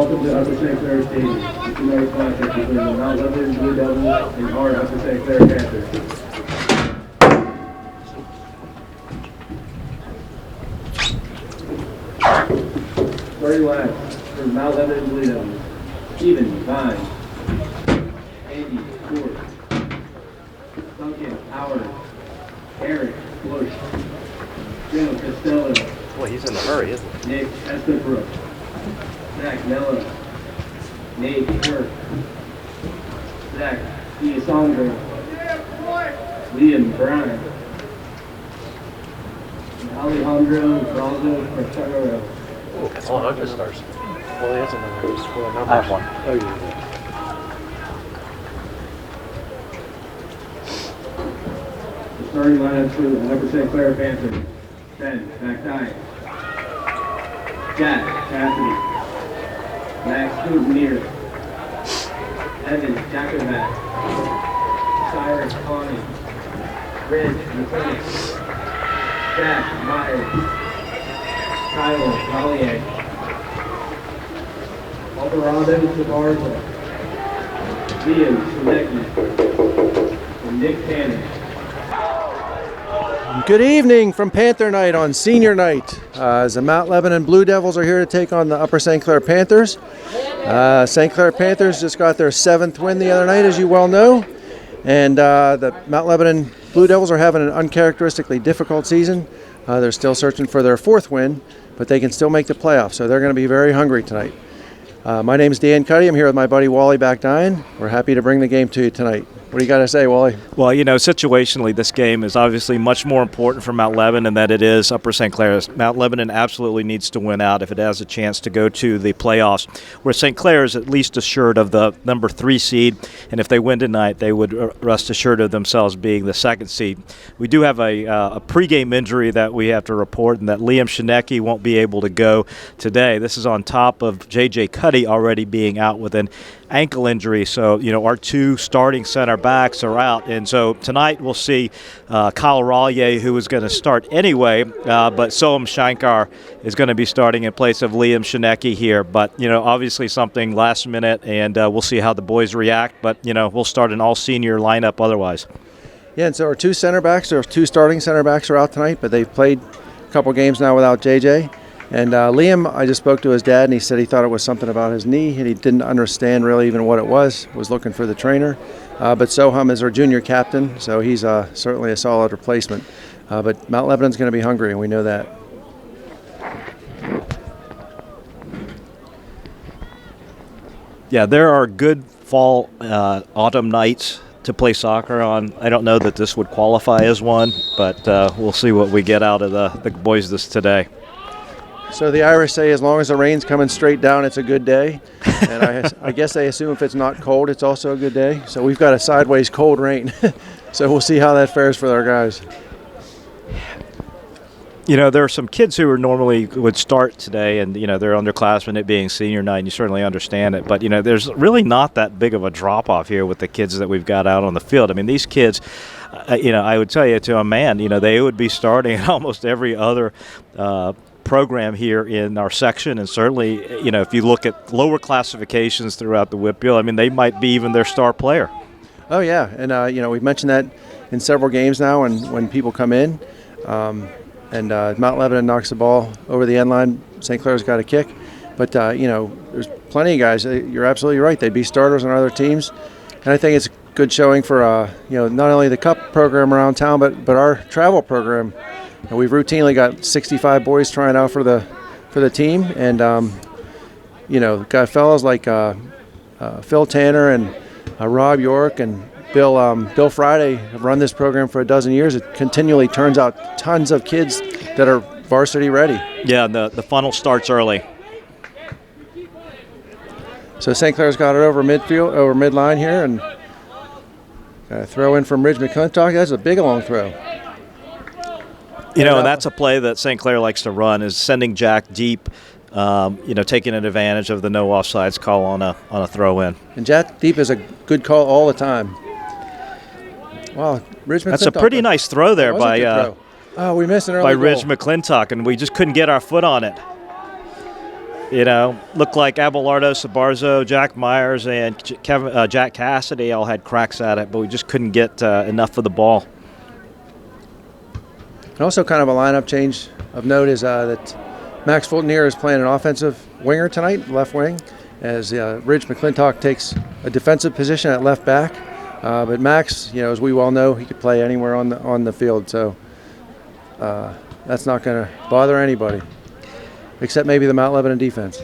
welcome to Upper St. Clair Stadium. It's another classic between the Mount Lebanon Blue Devils and our Upper St. Clair Panthers. Starting last for the Mount Lebanon Blue Devils, Steven Vine, Andy Ford, Duncan Howard, Eric Bush, Jim Costello. Boy, he's in a hurry, isn't he? Nick Estabrook, Zach Mello, Nate Kirk, Zach D'Alessandro, Liam Bryan, Alejandro Brazo Cortaro. Oh, that's all other stars. Well, he has another score number. I have one. Oh, yeah. The starting lineup for the Upper St. Clair Panthers: Ben McDye, Jack Cassidy, Max Souvenir, Evan Jacobat, Cyrus Connie, Reg McClintock, Jack Myers, Kyle Valier, Alvarado Savarza, Liam Shinecki, and Nick Tanner. Good evening from Panther Night on Senior Night. As the Mount Lebanon Blue Devils are here to take on the Upper St. Clair Panthers. St. Clair Panthers just got their 7th win the other night, as you well know. And the Mount Lebanon Blue Devils are having an uncharacteristically difficult season. They're still searching for their 4th win, but they can still make the playoffs, so they're going to be very hungry tonight. My name is Dan Cuddy. I'm here with my buddy Wally Backdine. We're happy to bring the game to you tonight. What do you got to say, Wally? Well, you know, situationally, this game is obviously much more important for Mount Lebanon than it is Upper St. Clair. Mount Lebanon absolutely needs to win out if it has a chance to go to the playoffs, where St. Clair is at least assured of the number 3 seed, and if they win tonight, they would rest assured of themselves being the 2nd seed. We do have a pregame injury that we have to report, and that Liam Shinecki won't be able to go today. This is on top of J.J. Cuddy already being out with an ankle injury, so you know our 2 starting center backs are out, and so tonight we'll see Kyle Rallier, who is going to start anyway, but Soham Shankar is going to be starting in place of Liam Shinecki here. But you know, obviously something last minute, and we'll see how the boys react. But you know, we'll start an all-senior lineup otherwise. Yeah, and so our 2 center backs, or 2 starting center backs, are out tonight, but they've played a couple games now without JJ. And Liam, I just spoke to his dad, and he said he thought it was something about his knee, and he didn't understand really even what it was looking for the trainer. But Soham is our junior captain, so he's certainly a solid replacement. But Mount Lebanon's going to be hungry, and we know that. Yeah, there are good fall, autumn nights to play soccer on. I don't know that this would qualify as one, but we'll see what we get out of the boys today. So the Irish say as long as the rain's coming straight down, it's a good day. And I guess they assume if it's not cold, it's also a good day. So we've got a sideways cold rain. So we'll see how that fares for our guys. You know, there are some kids who normally would start today, and, you know, they're underclassmen, it being senior night, and you certainly understand it. But, you know, there's really not that big of a drop-off here with the kids that we've got out on the field. I mean, these kids, you know, I would tell you to a man, you know, they would be starting in almost every other program here in our section, and certainly, you know, if you look at lower classifications throughout the Whitfield, I mean, they might be even their star player. Oh yeah, and you know, we've mentioned that in several games now, and when people come in, and Mount Lebanon knocks the ball over the end line, St. Clair's got a kick, but you know, there's plenty of guys. You're absolutely right; they'd be starters on other teams, and I think it's a good showing for you know, not only the Cup program around town, but our travel program. And we've routinely got 65 boys trying out for the team, and you know, got fellows like Phil Tanner and Rob York and Bill Friday have run this program for a dozen years. It continually turns out tons of kids that are varsity ready. Yeah, the funnel starts early. So St. Clair's got it over midline here, and got a throw in from Ridge McClintock. That's a big long throw. You know, and that's a play that St. Clair likes to run, is sending Jack deep, you know, taking advantage of the no offsides call on a throw-in. And Jack deep is a good call all the time. Wow, Ridge McClintock. That's a pretty nice throw there by we missed an early by goal. Ridge McClintock, and we just couldn't get our foot on it. looked like Abelardo, Sabarzo, Jack Myers, and Jack Cassidy all had cracks at it, but we just couldn't get enough of the ball. And also kind of a lineup change of note is that Max Fultonier is playing an offensive winger tonight, left wing, as Ridge McClintock takes a defensive position at left back. But Max, as we well know, he could play anywhere on the field, so that's not going to bother anybody, except maybe the Mount Lebanon defense.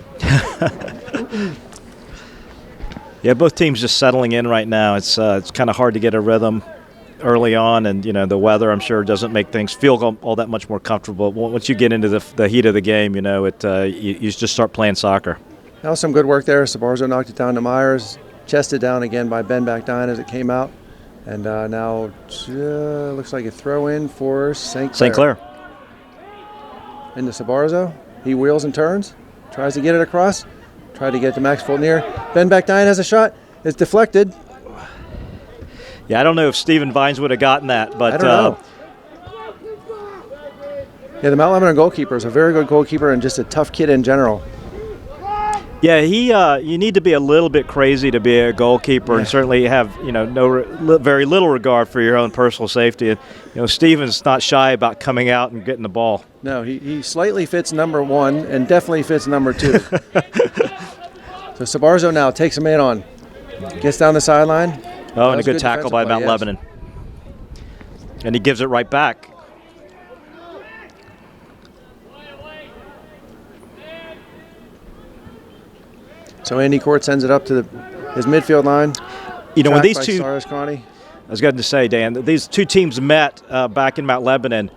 Yeah, both teams just settling in right now. It's kind of hard to get a rhythm early on, and the weather, I'm sure, doesn't make things feel all that much more comfortable. Once you get into the heat of the game, you just start playing soccer. That was some good work there. Sabarzo knocked it down to Myers, chested down again by Ben Backdine as it came out, and now looks like a throw-in for St. Clair. Into Sabarzo. He wheels and turns, tries to get it across, tried to get to Max Fultonier. Ben Backdine has a shot. It's deflected. Yeah, I don't know if Stephen Vines would have gotten that, but I don't know. Yeah, the Mount Lebanon goalkeeper is a very good goalkeeper and just a tough kid in general. Yeah, you need to be a little bit crazy to be a goalkeeper, and certainly have very little regard for your own personal safety. And Stephen's not shy about coming out and getting the ball. No, he slightly fits number 1 and definitely fits number 2. So Sabarzo now takes him in on, gets down the sideline. Oh, and a good tackle by Mount Lebanon, and he gives it right back. So Andy Court sends it up to his midfield line. When these two, I was going to say, Dan, these two teams met back in Mount Lebanon.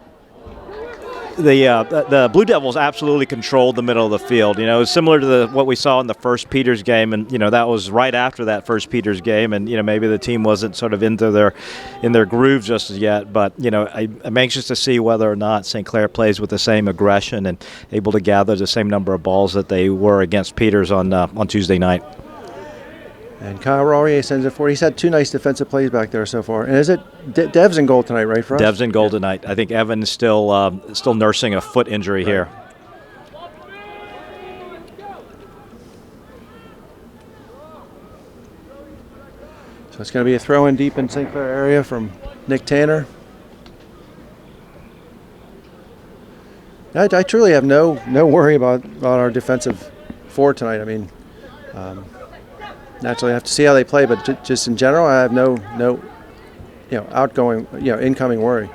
The Blue Devils absolutely controlled the middle of the field. It was similar to what we saw in the first Peters game, and that was right after that first Peters game, and maybe the team wasn't sort of in their groove just as yet. But I'm anxious to see whether or not St. Clair plays with the same aggression and able to gather the same number of balls that they were against Peters on Tuesday night. And Kyle Raurier sends it forward. He's had 2 nice defensive plays back there so far. And is it Dev's in goal tonight, right, for us? Dev's in goal tonight. I think Evan's still nursing a foot injury here. So it's going to be a throw-in deep in St. Clair area from Nick Tanner. I truly have no worry about our defensive four tonight. I mean, naturally I have to see how they play, but just in general, I have no incoming worry.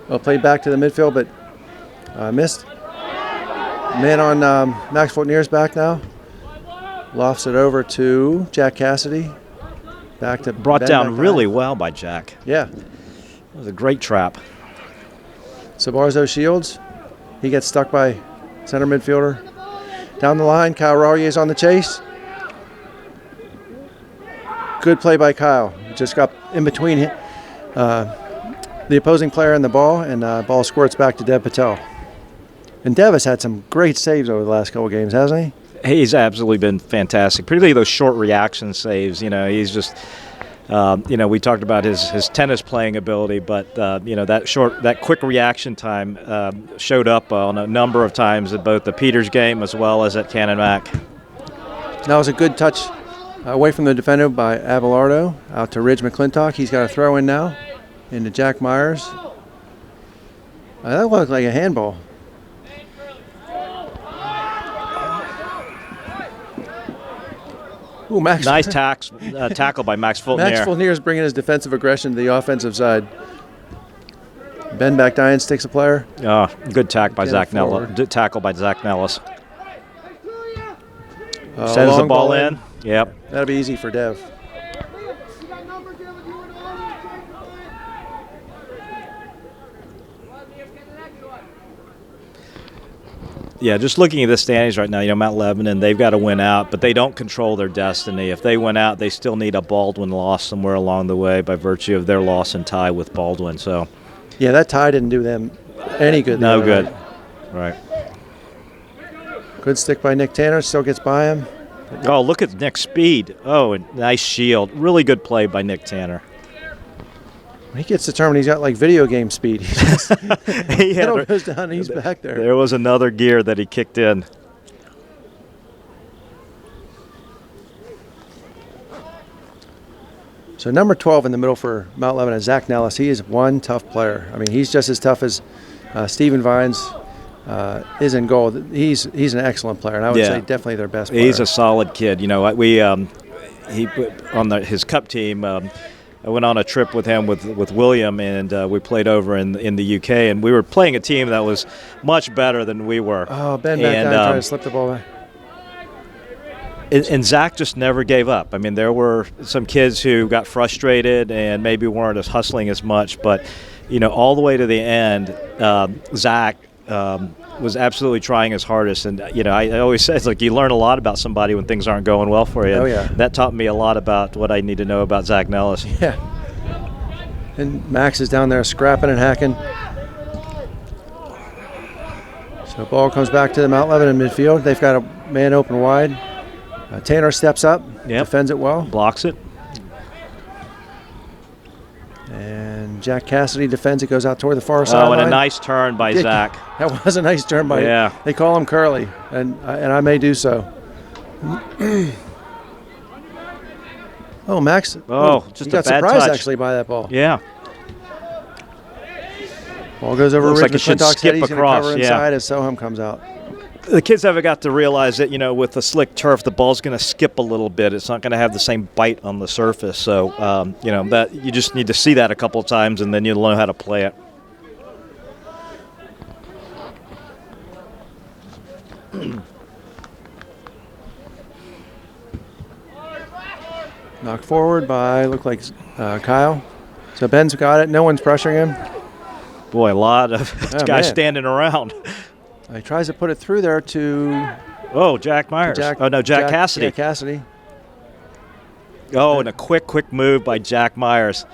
Well, played back to the midfield, but missed. Man on Max Fultonier's back now. Lofts it over to Jack Cassidy. Back to brought Ben down back really well by Jack. Yeah. It was a great trap. Sabarzo shields. He gets stuck by center midfielder. Down the line, Kyle Raurier is on the chase. Good play by Kyle. He just got in between the opposing player and the ball, and ball squirts back to Dev Patel. And Dev has had some great saves over the last couple of games, hasn't he? He's absolutely been fantastic, particularly those short reaction saves. He's just, we talked about his tennis playing ability, but that quick reaction time showed up on a number of times at both the Peters game as well as at Cannon Mac. That was a good touch away from the defender by Abelardo out to Ridge McClintock. He's got a throw in now into Jack Myers. That looked like a handball. Ooh, nice tackle by Max Fultonier. Max Fultonier is bringing his defensive aggression to the offensive side. Ben Backdine sticks a player. Good tackle by Zach Nellis. Sends the ball in. Yep. That'll be easy for Dev. Yeah, just looking at the standings right now, Mount Lebanon, they've got to win out, but they don't control their destiny. If they win out, they still need a Baldwin loss somewhere along the way by virtue of their loss and tie with Baldwin. So, yeah, that tie didn't do them any good. No good. Right. Good stick by Nick Tanner, still gets by him. Oh, look at Nick's speed. Oh, and nice shield. Really good play by Nick Tanner. He gets determined. He's got like video game speed. He goes down and he's back there. There was another gear that he kicked in. So number 12 in the middle for Mount Lebanon is Zach Nellis. He is one tough player. I mean, he's just as tough as Stephen Vines is in goal. He's an excellent player, and I would say definitely their best player. He's a solid kid. You know, we he on his cup team. I went on a trip with him with William, and we played over in the UK, and we were playing a team that was much better than we were. Oh, Ben back down trying to slip the ball back. And Zach just never gave up. I mean, there were some kids who got frustrated and maybe weren't as hustling as much, but, you know, all the way to the end, Zach was absolutely trying his hardest. And, you know, I always say, it's like you learn a lot about somebody when things aren't going well for you. Oh, yeah. That taught me a lot about what I need to know about Zach Nellis. Yeah. And Max is down there scrapping and hacking. So ball comes back to the Mount Lebanon midfield. They've got a man open wide. Tanner steps up, defends it well. Blocks it. And Jack Cassidy defends it, goes out toward the far sideline. Oh, and a nice turn by Zach. That was a nice turn by him. They call him Curly, and I may do so. Oh, Max. Oh, just he got a bad surprised touch. Actually by that ball. Yeah. Ball goes over Looks Ridge like it should McClintock's head. skip He's going to across, cover inside as Soham comes out. The kids haven't got to realize that, you know, with the slick turf, the ball's going to skip a little bit. It's not going to have the same bite on the surface. So, you know, that you just need to see that a couple of times, and then you'll know how to play it. Knocked forward by, looked like Kyle. So Ben's got it. No one's pressuring him. Boy, a lot of guys standing around. He tries to put it through there to... Oh, Jack Myers. Jack Cassidy. Yeah, Cassidy. Oh, and a quick move by Jack Myers.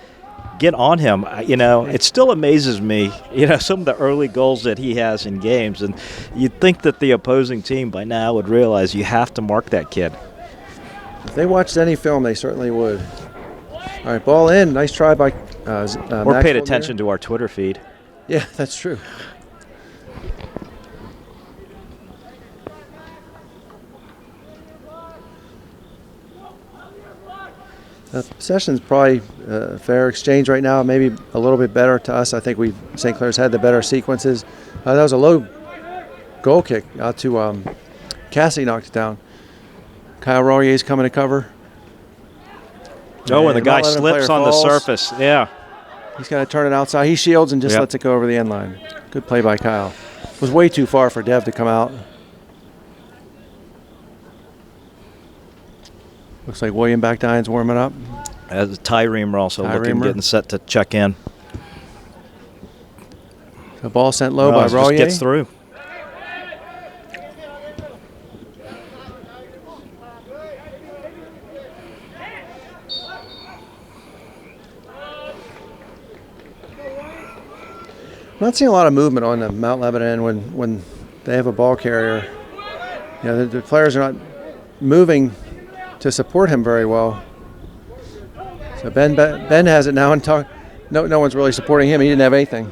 Get on him. You know, it still amazes me, you know, some of the early goals that he has in games. And you'd think that the opposing team by now would realize you have to mark that kid. If they watched any film, they certainly would. All right, ball in. Nice try by or paid attention to our Twitter feed. Yeah, that's true. The possession's probably a fair exchange right now, maybe a little bit better to us. I think St. Clair's had the better sequences. That was a low goal kick out to Cassidy, knocked it down. Kyle Royer's coming to cover. Oh, and the guy slips on the surface. Yeah. He's got to turn it outside. He shields and just lets it go over the end line. Good play by Kyle. It was way too far for Dev to come out. Looks like William Backdine's warming up. As Ty Reamer also looking, getting set to check in. The ball sent low by Royer. Just gets through. I'm not seeing a lot of movement on the Mount Lebanon when they have a ball carrier. You know, the players are not moving to support him very well. So Ben has it now, and no one's really supporting him. He didn't have anything.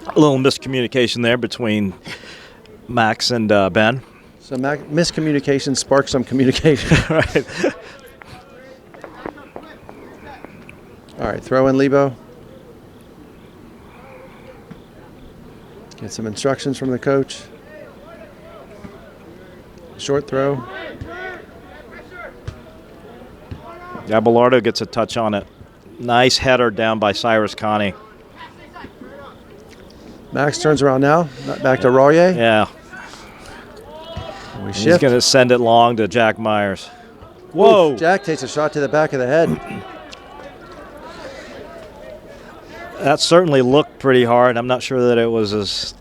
A little miscommunication there between Max and Ben. So miscommunication sparks some communication. Right. All right, throw in Lebo. Get some instructions from the coach. Short throw. Abelardo gets a touch on it. Nice header down by Cyrus Connie. Max turns around now. Back to Royer. Yeah. We shift. He's going to send it long to Jack Myers. Whoa. Oof, Jack takes a shot to the back of the head. That certainly looked pretty hard. I'm not sure that it was as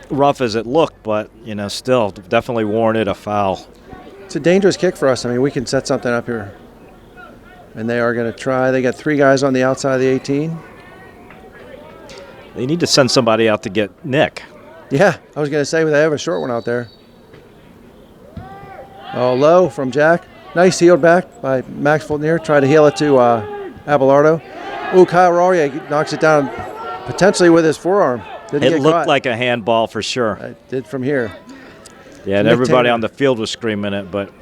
rough as it looked, but, you know, still definitely warranted a foul. It's a dangerous kick for us. I mean, we can set something up here. And they are going to try. They got 3 guys on the outside of the 18. They need to send somebody out to get Nick. Yeah, I was going to say, they have a short one out there. Oh, low from Jack. Nice healed back by Max Fultner. Tried to heel it to Abelardo. Ooh, Kyle Royer knocks it down potentially with his forearm. It looked like a handball for sure. It did from here. Yeah, and everybody on the field was screaming it, but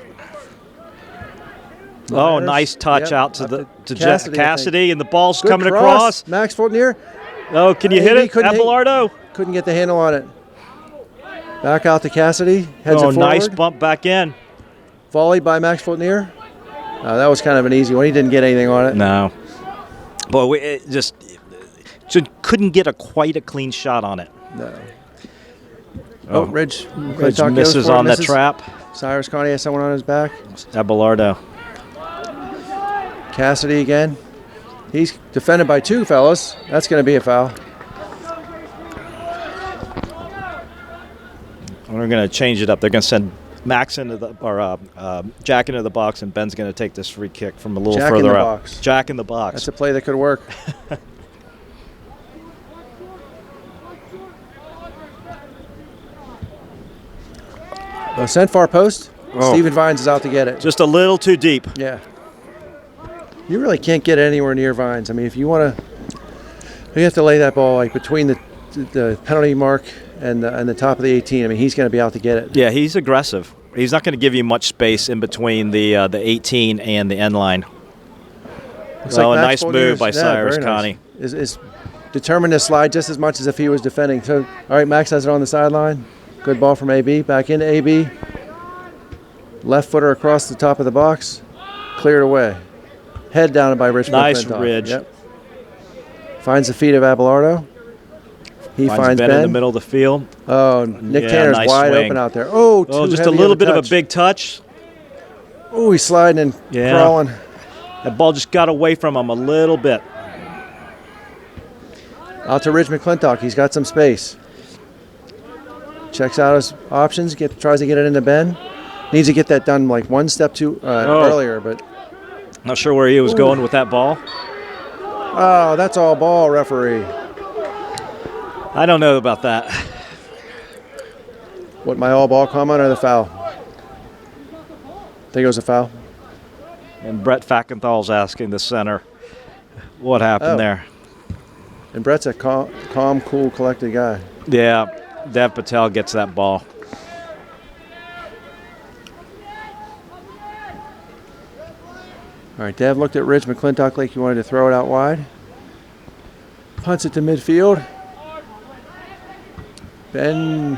Oh, Myers. nice touch Yep, out to up the to Cassidy, Cassidy, and the ball's Good coming across. Max Fournier Oh, can you hit AB it, couldn't hit- Abelardo? couldn't get the handle on it. Back out to Cassidy. Heads Oh, it forward. nice bump back in. Volley by Max Fournier. That was kind of an easy one. He didn't get anything on it. No. Boy, it just couldn't get quite a clean shot on it. No. Oh, Ridge misses on that trap. Cyrus Connie has someone on his back. Abelardo. Cassidy again. He's defended by 2 fellas. That's going to be a foul. We're going to change it up. They're going to send Max into Jack into the box, and Ben's going to take this free kick from a little Jack further in the out. box. Jack in the box. That's a play that could work. Sent far post. Oh. Steven Vines is out to get it. Just a little too deep. Yeah. You really can't get anywhere near Vines. I mean, if you want to, you have to lay that ball like between the penalty mark and the top of the 18. I mean, he's going to be out to get it. Yeah, he's aggressive. He's not going to give you much space in between the 18 and the end line. Looks Oh, like a Max nice move by Fournier's- Cyrus very nice. Connie. Is determined to slide just as much as if he was defending. So, all right, Max has it on the sideline. Good ball from AB. Back into AB. Left footer across the top of the box. Cleared away. Head down by Richmond. Nice McClintock. ridge. Yep. Finds the feet of Abelardo. He finds Ben in the middle of the field. Oh, Nick Yeah, Tanner's nice wide swing. open out there. Oh, Oh, too just a heavy little bit of a touch. big touch. Oh, he's sliding and Yeah. crawling. That ball just got away from him a little bit. Out to Ridge McClintock. He's got some space. Checks out his options. Tries to get it into Ben. Needs to get that done like one step too earlier, but Not sure where he was going with that ball. oh, that's all ball, referee. I don't know about that. What, my all ball comment or the foul? Think it was a foul. And Brett Fackenthal's asking the center what happened Oh. there. And Brett's a calm, cool, collected guy. Yeah, Dev Patel gets that ball. All right, Dev looked at Ridge McClintock like he wanted to throw it out wide. Punts it to midfield. Ben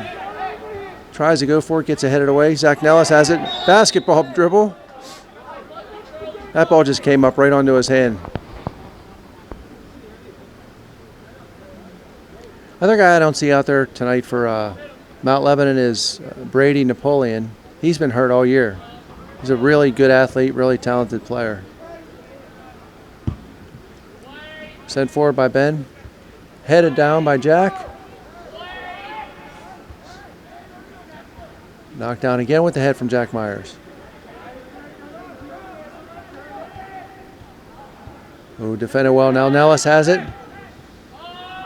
tries to go for it, gets it headed away. Zach Nellis has it. Basketball dribble. That ball just came up right onto his hand. Other guy I don't see out there tonight for Mount Lebanon is Brady Napoleon. He's been hurt all year. He's a really good athlete, really talented player. Sent forward by Ben. Headed down by Jack. Knocked down again with the head from Jack Myers. Oh, defended well now. Nellis has it.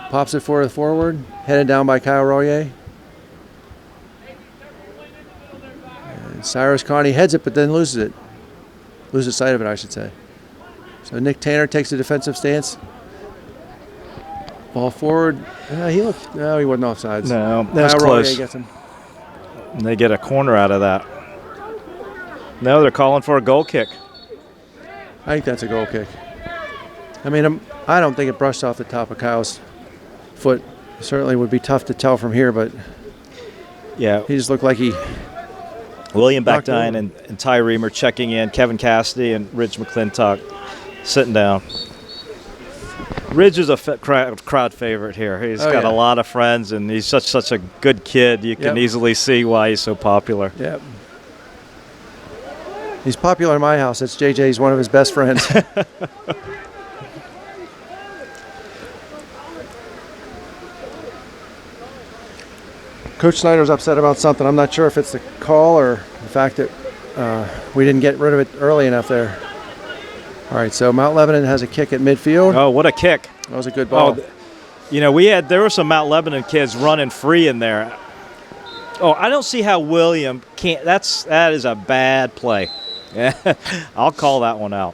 Pops it forward. Headed down by Kyle Royer. And Cyrus Connie heads it, but then loses it. Loses sight of it, I should say. So Nick Tanner takes a defensive stance. Ball forward. He wasn't offsides. No, that was Kyle close. Royer gets him. And they get a corner out of that. No, they're calling for a goal kick. I think that's a goal kick. I mean, I don't think it brushed off the top of Kyle's foot. Certainly would be tough to tell from here, but Yeah, he just looked like he. William knocked Backdine over. and Ty Reamer checking in. Kevin Cassidy and Ridge McClintock sitting down. Ridge is a crowd favorite here. He's got yeah. a lot of friends, and he's such a good kid. You can Yep. easily see why he's so popular. Yep. He's popular in my house. It's JJ. He's one of his best friends. Coach Snyder's upset about something. I'm not sure if it's the call or the fact that we didn't get rid of it early enough there. All right, so Mount Lebanon has a kick at midfield. Oh, what a kick. That was a good ball. You know, there were some Mount Lebanon kids running free in there. Oh, I don't see how William can't. That is a bad play. Yeah, I'll call that one out.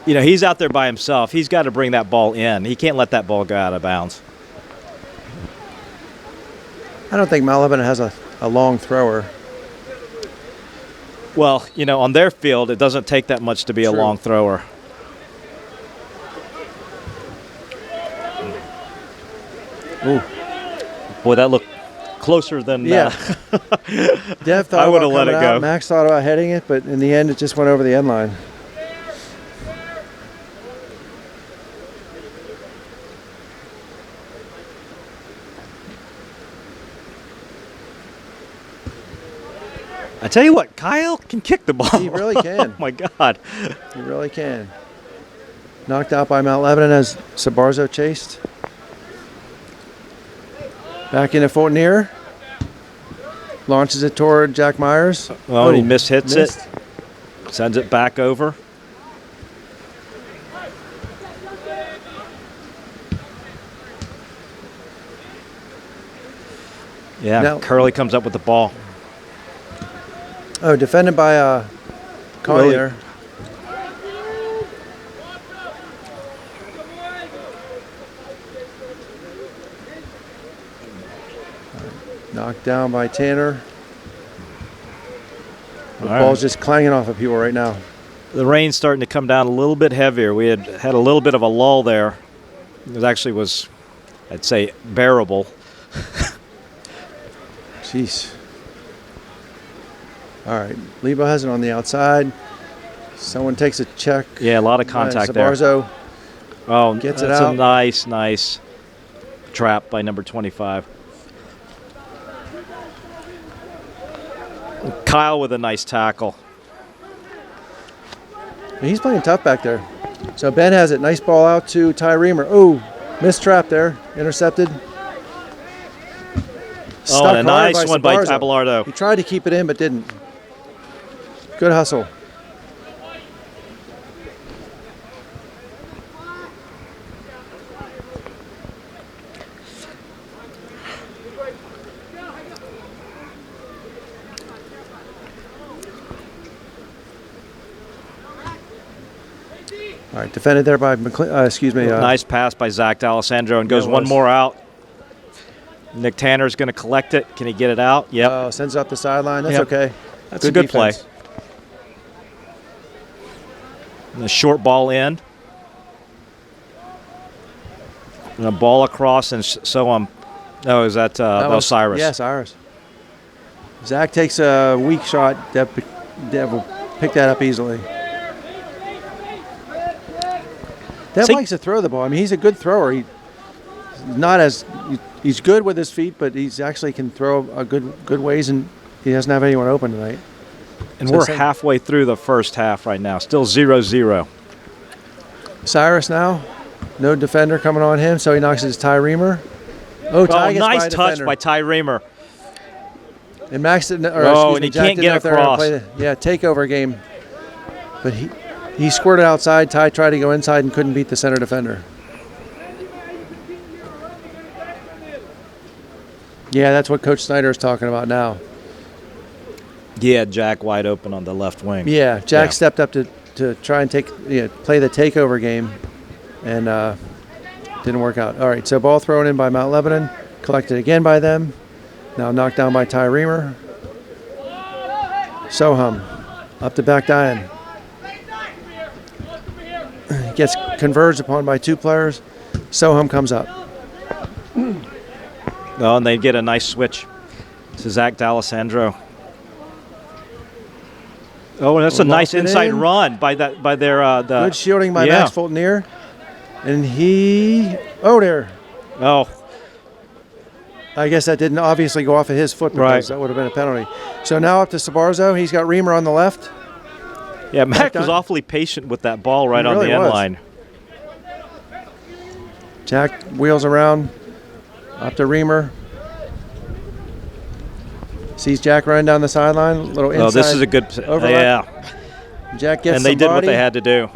You know, he's out there by himself. He's got to bring that ball in. He can't let that ball go out of bounds. I don't think Mount Lebanon has a long thrower. Well, you know, on their field, it doesn't take that much to be a True. long thrower. Ooh. Boy, that looked closer than Yeah. Dev thought I would've about let it coming go. out. Max thought about heading it, but in the end, it just went over the end line. I tell you what, Kyle can kick the ball. He really can. Oh, my God. He really can. Knocked out by Mount Lebanon as Sabarzo chased. Back into Fortnier. Launches it toward Jack Myers. Well, and he missed. it. Sends it back over. Yeah, Now- Curley comes up with the ball. Oh, defended by Collier. Knocked down by Tanner. The All ball's right. just clanging off of people right now. The rain's starting to come down a little bit heavier. We had a little bit of a lull there. It actually was, I'd say, bearable. Jeez. All right, Lebo has it on the outside. Someone takes a check. Yeah, a lot of contact there. Sabarzo Oh, gets it that's out. a nice trap by number 25. Kyle with a nice tackle. He's playing tough back there. So Ben has it. Nice ball out to Ty Reamer. Oh, missed trap there. Intercepted. Oh, and a hard nice one by Sabarzo. Abelardo. He tried to keep it in, but didn't. Good hustle. All right, defended there by Nice pass by Zach D'Alessandro, and goes it one was. more out. Nick Tanner's going to collect it. Can he get it out? Yep. Oh, sends it up the sideline. That's Yep. okay. That's a good play. defense. And a short ball in. And a ball across, and no, is that was Cyrus? Yeah, Cyrus. Zach takes a weak shot. Dev will pick that up easily. Dev See- likes to throw the ball. I mean, he's a good thrower. He's good with his feet, but he's actually can throw a good ways, and he doesn't have anyone open tonight. And So we're same- halfway through the first half right now. Still 0-0. Cyrus now, no defender coming on him, so he knocks it to Ty Reamer. Oh, Ty Oh, gets by nice a touch defender. by Ty Reamer. And Max didn't, and he Jack can't didn't get know if they were gonna across. play takeover game. But he squirted outside. Ty tried to go inside and couldn't beat the center defender. Yeah, that's what Coach Snyder is talking about now. Yeah, Jack wide open on the left wing. Yeah, Jack Yeah. stepped up to try and play the takeover game, and didn't work out. All right, so ball thrown in by Mount Lebanon, collected again by them. Now knocked down by Ty Reamer. Soham up to back Diane. Gets converged upon by two players. Soham comes up. Oh, and they get a nice switch to Zach D'Alessandro. Oh, and that's a nice Lost it inside in. run by their Good shielding by yeah. Max Fultonier. And there. Oh, I guess that didn't obviously go off of his foot because Right. that would have been a penalty. So now up to Sabarzo. He's got Reamer on the left. yeah, Mac done. was awfully patient with that ball right He on really the end was. line. Jack wheels around up to Reamer. Sees Jack running down the sideline. Little inside. Oh, this is a good overlap. yeah. Jack gets And they did what somebody. they had to do.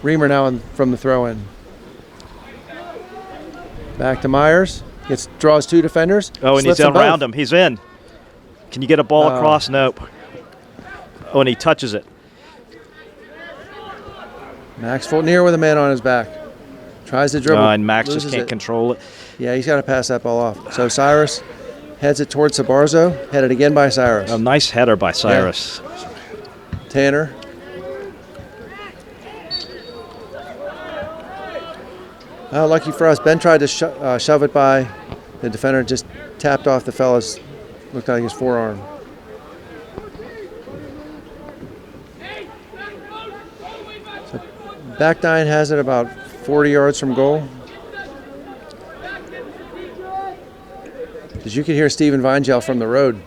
Reamer now from the throw in. Back to Myers. Draws two defenders. Oh, and he's slips them around both. him. He's in. Can you get a ball Oh. across? Nope. Oh, and he touches it. Max Fultonier with a man on his back. Tries to dribble. And Max just loses can't it. control it. Yeah, he's got to pass that ball off. So Cyrus Heads it towards Sabarzo. Headed again by Cyrus. A nice header by Cyrus. Yeah. Tanner. Oh, lucky for us. Ben tried to shove it by the defender. Just tapped off the fella's, looked like his forearm. So back nine has it about 40 yards from goal. As you can hear Steven Vingel from the road.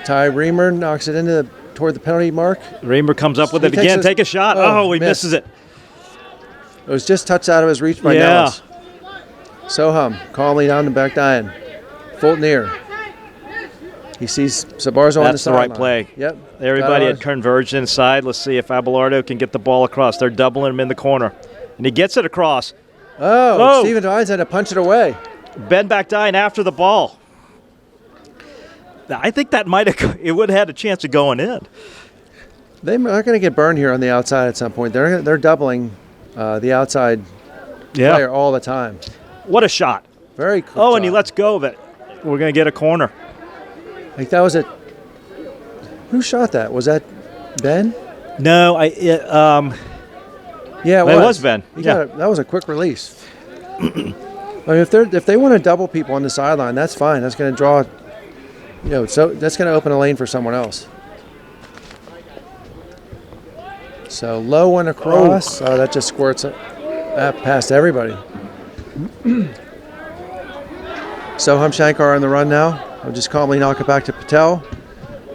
Ty Reamer knocks it toward the penalty mark. Reamer comes up with it again. Take a shot. Oh, he misses it. It was just touched out of his reach by Nellis. Soham calmly down the back nine. Fulton near. He sees Sabarzo on the sideline. That's the right play. Yep. Everybody had converged inside. Let's see if Abelardo can get the ball across. They're doubling him in the corner. And he gets it across. Oh, Steven Vines had to punch it away. Ben Bakdine after the ball. I think that it would have had a chance of going in. They're going to get burned here on the outside at some point. They're doubling the outside player all the time. What a shot. Very cool. And he lets go of it. We're going to get a corner. Like that was it. Who shot that? Was that Ben? No, yeah, it was Ben. That was a quick release. I mean, if they want to double people on the sideline, that's fine. That's going to draw, so that's going to open a lane for someone else. So low one across. Oh, that just squirts it past everybody. Soham Shankar on the run now. I'll just calmly knock it back to Patel.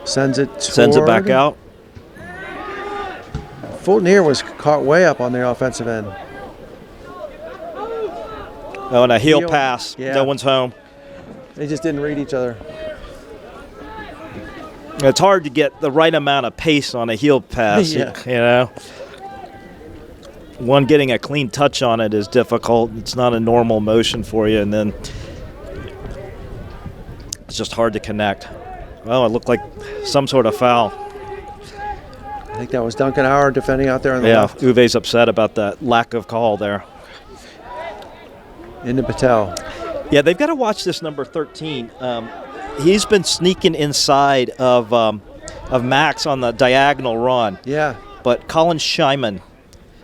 Sends it back out. Fulton was caught way up on the offensive end. Oh, and a heel pass. Yeah. No one's home. They just didn't read each other. It's hard to get the right amount of pace on a heel pass, One, getting a clean touch on it is difficult. It's not a normal motion for you, and then it's just hard to connect. Well, it looked like some sort of foul. I think that was Duncan Howard defending out there on the left. Yeah, Uwe's upset about that lack of call there. Into Patel. Yeah, they've got to watch this number 13. He's been sneaking inside of Max on the diagonal run. Yeah. But Colin Scheiman,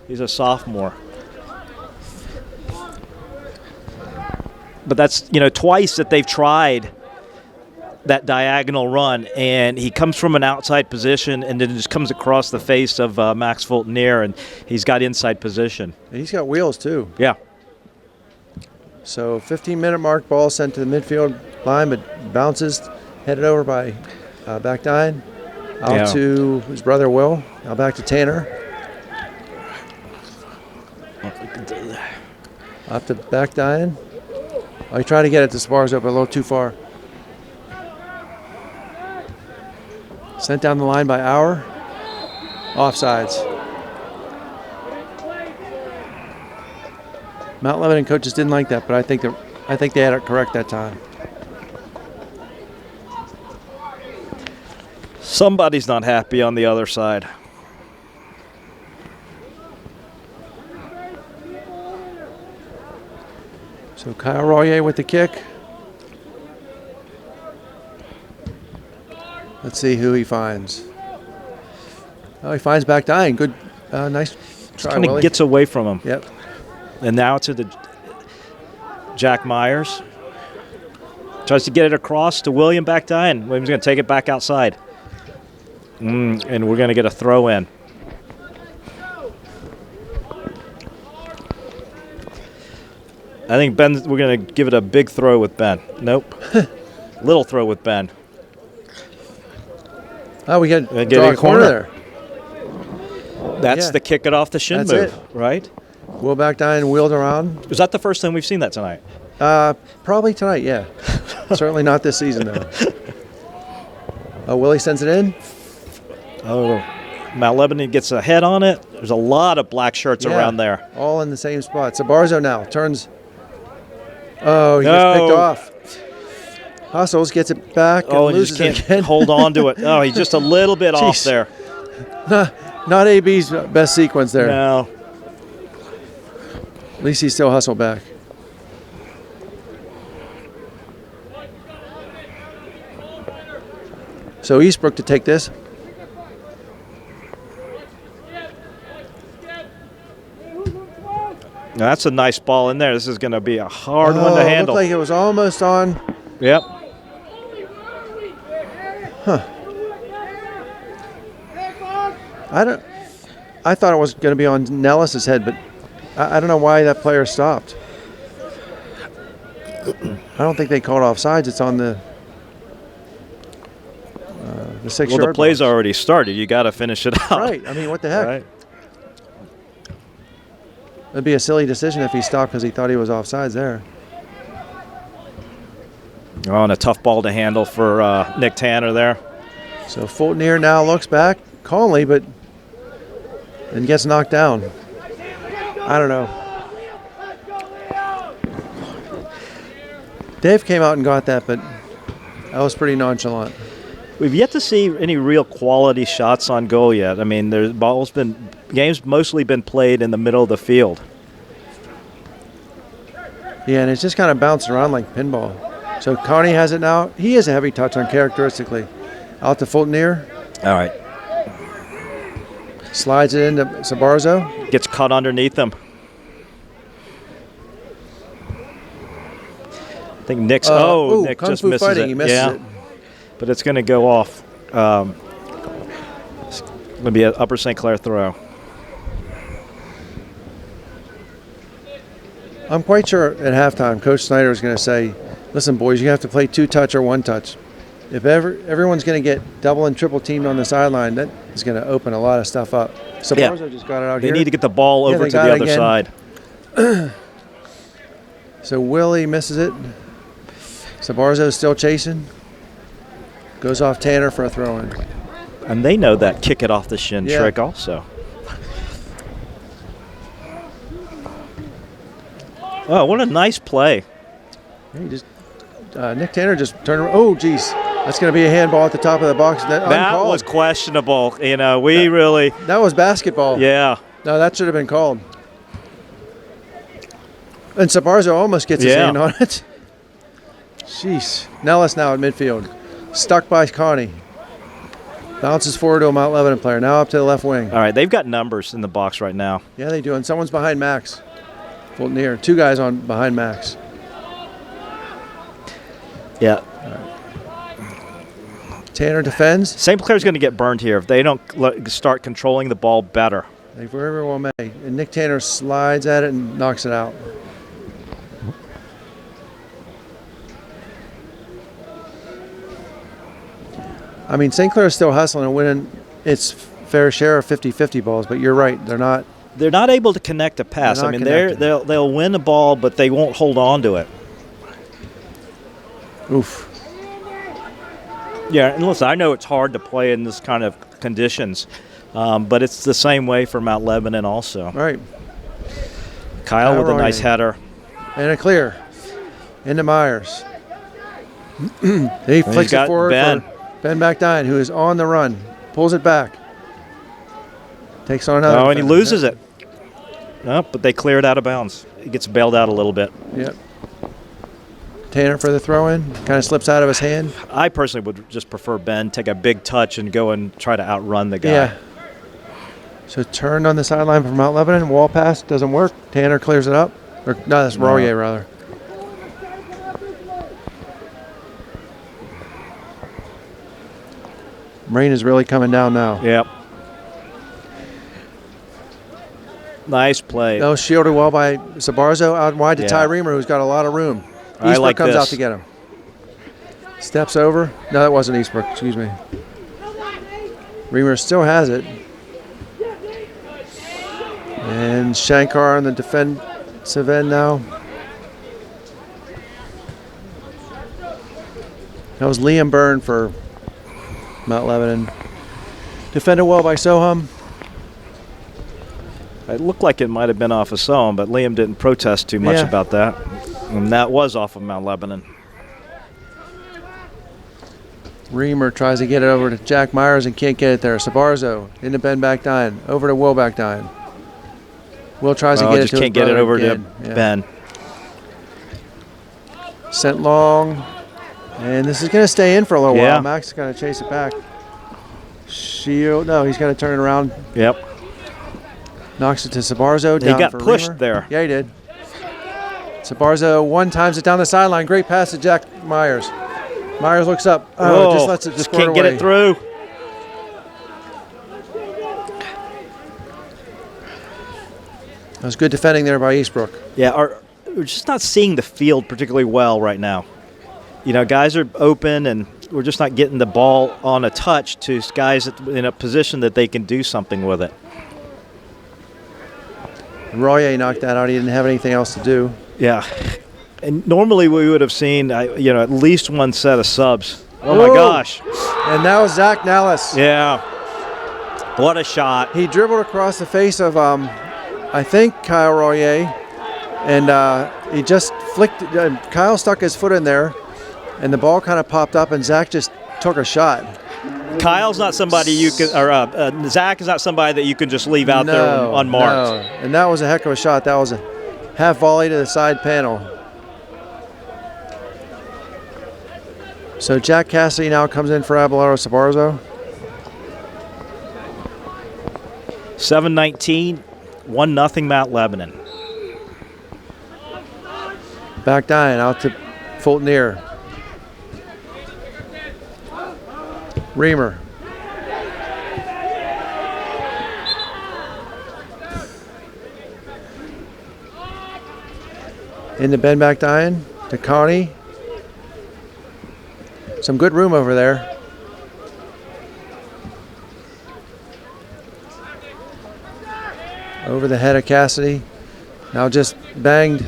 he's a sophomore. But that's, twice that they've tried that diagonal run, and he comes from an outside position and then just comes across the face of Max Fulton, and he's got inside position. And he's got wheels, too. Yeah. So 15-minute mark, ball sent to the midfield line, but bounces, headed over by Bakdine. Out to his brother Will. Now back to Tanner. Up to Bakdine. Oh, he tried to get it to Sabarzo, but a little too far. Sent down the line by Auer. Offsides. Mount Lebanon coaches didn't like that, but I think they had it correct that time. Somebody's not happy on the other side. So Kyle Royer with the kick. Let's see who he finds. Oh, he finds Bakdine. Good, nice try, Kind of gets away from him. Yep. And now to the Jack Myers. Tries to get it across to William Bakdine. William's going to take it back outside. And we're going to get a throw in. I think we're going to give it a big throw with Ben. Nope. Little throw with Ben. Oh, we got a corner there. That's the kick it off the shin move, right? Will Bakdine wheeled around. Was that the first time we've seen that tonight? Probably tonight, yeah. Certainly not this season, though. Oh, Willie sends it in. Oh, Mount Lebanon gets a head on it. There's a lot of black shirts around there. All in the same spot. Sabarzo now turns. Oh, he gets picked off. Hustles, gets it back, and loses just it again. Hold on to it. Oh, he's just a little bit off there. Not AB's best sequence there. No. At least he still hustled back. So Eastbrook to take this. Now that's a nice ball in there. This is going to be a hard one to handle. Looked like it was almost on. Yep. Huh. I thought it was going to be on Nellis's head, but I don't know why that player stopped. I don't think they called offsides. It's on the 6 yard. Well, the play's box. already started. You got to finish it out. Right. I mean, what the heck? Right. It'd be a silly decision if he stopped because he thought he was offsides there. Oh, and a tough ball to handle for Nick Tanner there. So Fulton here now looks back calmly, but then gets knocked down. I don't know. Dave came out and got that, but that was pretty nonchalant. We've yet to see any real quality shots on goal yet. I mean, games mostly been played in the middle of the field. Yeah, and it's just kind of bouncing around like pinball. So Connie has it now. He has a heavy touch on characteristically. Out to Fulton here. All right. Slides it into Sabarzo. Gets caught underneath him. I think Nick's. Nick Kung just Fu misses fighting. it. He misses it. But it's going to go off. It's going to be an Upper St. Clair throw. I'm quite sure at halftime, Coach Snyder is going to say, listen, boys, you have to play 2-touch or 1-touch. If everyone's going to get double and triple teamed on the sideline, that is going to open a lot of stuff up. Sabarzo just got it out They here. need to get the ball over to the other side. So Willie misses it. Sabarzo's still chasing. Goes off Tanner for a throw-in. And they know that kick it off the shin trick also. Oh, what a nice play. Nick Tanner just turned around. Oh, geez. That's going to be a handball at the top of the box. That was questionable. You know, that was basketball. Yeah. No, that should have been called. And Sabarzo almost gets his hand on it. Jeez. Nellis now at midfield. Stuck by Connie. Bounces forward to a Mount Lebanon player. Now up to the left wing. All right, they've got numbers in the box right now. Yeah, they do. And someone's behind Max. Fulton here. 2 guys on behind Max. Yeah. Tanner defends. St. Clair's going to get burned here if they don't start controlling the ball better. They very well may. And Nick Tanner slides at it and knocks it out. I mean, St. Clair is still hustling and winning its fair share of 50-50 balls, but you're right. They're not able to connect a pass. I mean, they'll win the ball, but they won't hold on to it. Oof. Yeah, and listen, I know it's hard to play in this kind of conditions, but it's the same way for Mount Lebanon also. Right. Kyle with a nice header. And a clear. Into Myers. He flicks it forward for Ben Backdine, who is on the run. Pulls it back. Takes on another. Oh, and he loses it. No, but they clear it out of bounds. He gets bailed out a little bit. Yep. Tanner for the throw-in. Kind of slips out of his hand. I personally would just prefer Ben take a big touch and go and try to outrun the guy. Yeah. So turned on the sideline from Mount Lebanon. Wall pass doesn't work. Tanner clears it up. Or no, that's Royer rather. Rain is really coming down now. Yep. Nice play. That was shielded well by Sabarzo out wide to Ty Reamer, who's got a lot of room. Eastbrook comes out to get him. Steps over. No, that wasn't Eastbrook. Excuse me. Reamer still has it. And Shankar on the defensive end now. That was Liam Byrne for Mount Lebanon. Defended well by Soham. It looked like it might have been off of Soham, but Liam didn't protest too much about that. And that was off of Mount Lebanon. Reamer tries to get it over to Jack Myers and can't get it there. Sabarzo into Ben Backdine. Over to Will Backdine. Will tries to get it to just can't get it over to Ben. Sent long. And this is going to stay in for a little Yeah. while. Max is going to chase it back. Shield. No, he's going to turn it around. Yep. Knocks it to Sabarzo. He Down got for pushed Reamer. there. Yeah, he did. Sabarzo one times it down the sideline. Great pass to Jack Myers. Myers looks up. Oh, Whoa, just lets it just squirt can't get away. it through. That was good defending there by Eastbrook. Yeah, we're just not seeing the field particularly well right now. You know, guys are open, and we're just not getting the ball on a touch to guys in a position that they can do something with it. Royer knocked that out. He didn't have anything else to do. Yeah. And normally we would have seen, at least one set of subs. Oh, my Whoa. gosh. And now Zach Nallis. Yeah. What a shot. He dribbled across the face of, I think, Kyle Royer. And he just flicked. Kyle stuck his foot in there, and the ball kind of popped up, and Zach just took a shot. Kyle's not somebody you can, or Zach is not somebody that you can just leave out there unmarked. No. And that was a heck of a shot. That was a half volley to the side panel. So Jack Cassidy now comes in for Abelardo Sabarzo. 7-19, 1-0 Mount Lebanon. Back dying out to Fulton-Ear. Reamer. Into Ben back dying to Connie. Some good room over there. Over the head of Cassidy. Now just banged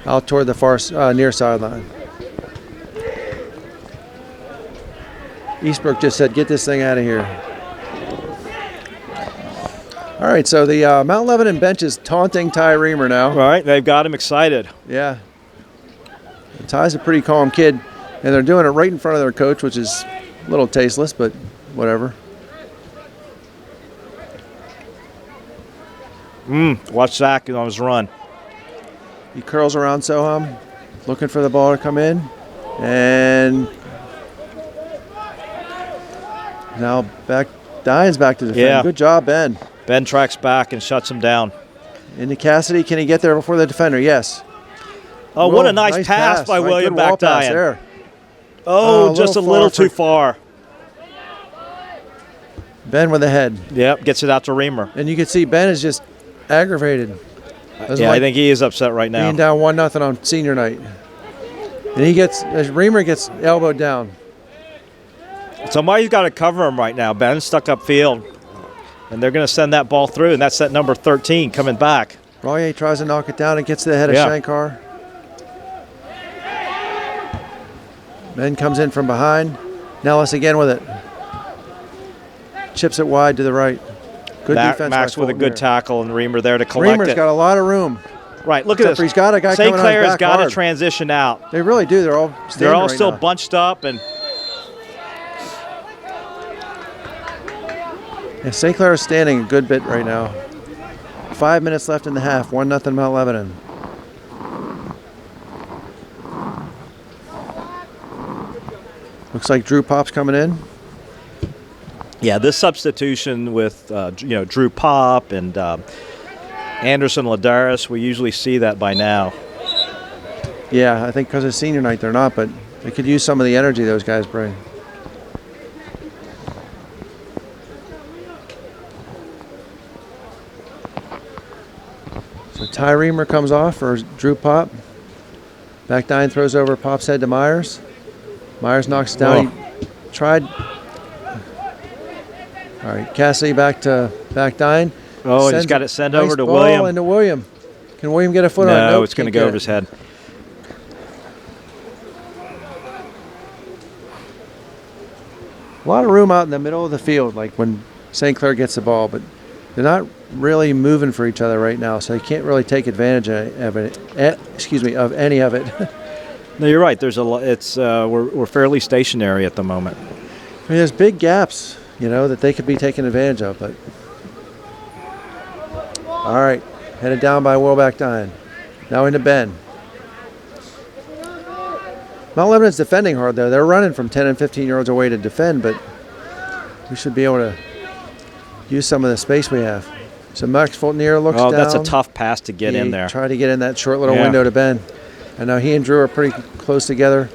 out toward the far near sideline. Eastbrook just said, get this thing out of here. All right, so the Mount Lebanon bench is taunting Ty Reamer now. All right, they've got him excited. Yeah. Ty's a pretty calm kid, and they're doing it right in front of their coach, which is a little tasteless, but whatever. Watch Zach on his run. He curls around Soham, looking for the ball to come in, and now Diane's back to defend. Yeah. Good job, Ben. Ben tracks back and shuts him down. Into Cassidy. Can he get there before the defender? Yes. Oh, Whoa, what a nice pass by Right, William good wall pass Backdyan. there. Oh, just a little too far. Ben with the head. Yep, gets it out to Reamer. And you can see Ben is just aggravated. Doesn't Yeah, I like think he is upset right now. being down 1-0 on senior night. And Reamer gets elbowed down. Somebody's got to cover him right now. Ben's stuck upfield. And they're going to send that ball through, and that's that number 13 coming back. Royer tries to knock it down and gets to the head of Shankar. Ben comes in from behind. Nellis again with it. Chips it wide to the right. Good defense. Max by with a good Fulton tackle, and Reamer there to collect Reamer's it. got a lot of room. Right, look Except at this. for he's got a guy St. coming on his Clair's back got to hard. transition out. They really do. They're all standing They're all right still now. bunched up, and Yeah, St. Clair is standing a good bit right now. 5 minutes left in the half. 1-0 Mount Lebanon. Looks like Drew Pop's coming in. yeah, this substitution with Drew Pop and Anderson Ladaris, we usually see that by now. Yeah, I think because it's senior night they're not, but they could use some of the energy those guys bring. So Ty Reamer comes off for Drew Pop. Backdine throws over Pop's head to Myers. Myers knocks it down. He tried. All right, Cassidy back to Backdine. Oh, he's Sends got a it sent nice over to ball William. into William. Can William get a foot on it? No, Nope, it's going to can't go get over it. his head. A lot of room out in the middle of the field, like when St. Clair gets the ball, but they're not really moving for each other right now, so they can't really take advantage of it. Of any of it. No, you're right. There's a lot. It's we're fairly stationary at the moment. I mean, there's big gaps, that they could be taken advantage of. But all right, headed down by Will Backdine. Now into Ben. Mount Lebanon's defending hard, though. They're running from 10 and 15 yards away to defend, but we should be able to use some of the space we have. So Max Fultonier looks down. Oh, that's a tough pass to get in there. Try to get in that short little window to Ben. I know he and Drew are pretty close together.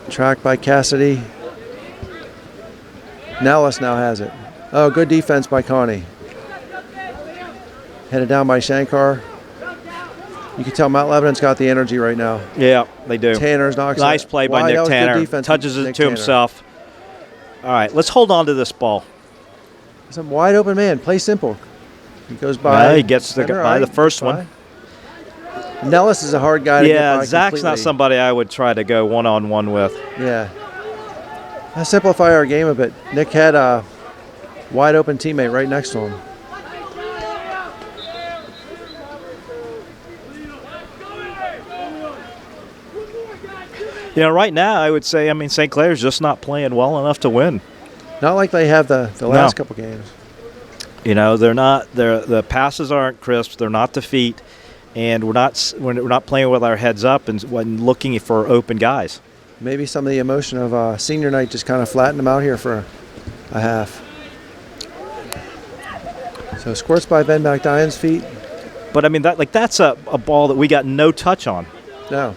Tracked by Cassidy. Nellis now has it. Oh, good defense by Connie. Headed down by Shankar. You can tell Mount Lebanon's got the energy right now. Yeah, they do. Tanner's knocks Nice play by Nick Tanner. Touches it to himself. All right, let's hold on to this ball. Some wide open man. Play simple. He goes by. Yeah, he gets by the first one. Nellis is a hard guy to get by Zach's completely. not somebody I would try to go one-on-one with. Yeah. Let's simplify our game a bit. Nick had a wide open teammate right next to him. You know, right now I would say, St. Clair's just not playing well enough to win. Not like they have the last couple games. You know, the passes aren't crisp. They're not to feet, and we're not playing with our heads up and when looking for open guys. Maybe some of the emotion of senior night just kind of flattened them out here for a half. So squirts by Ben McDion's feet. But that's a ball that we got no touch on. No.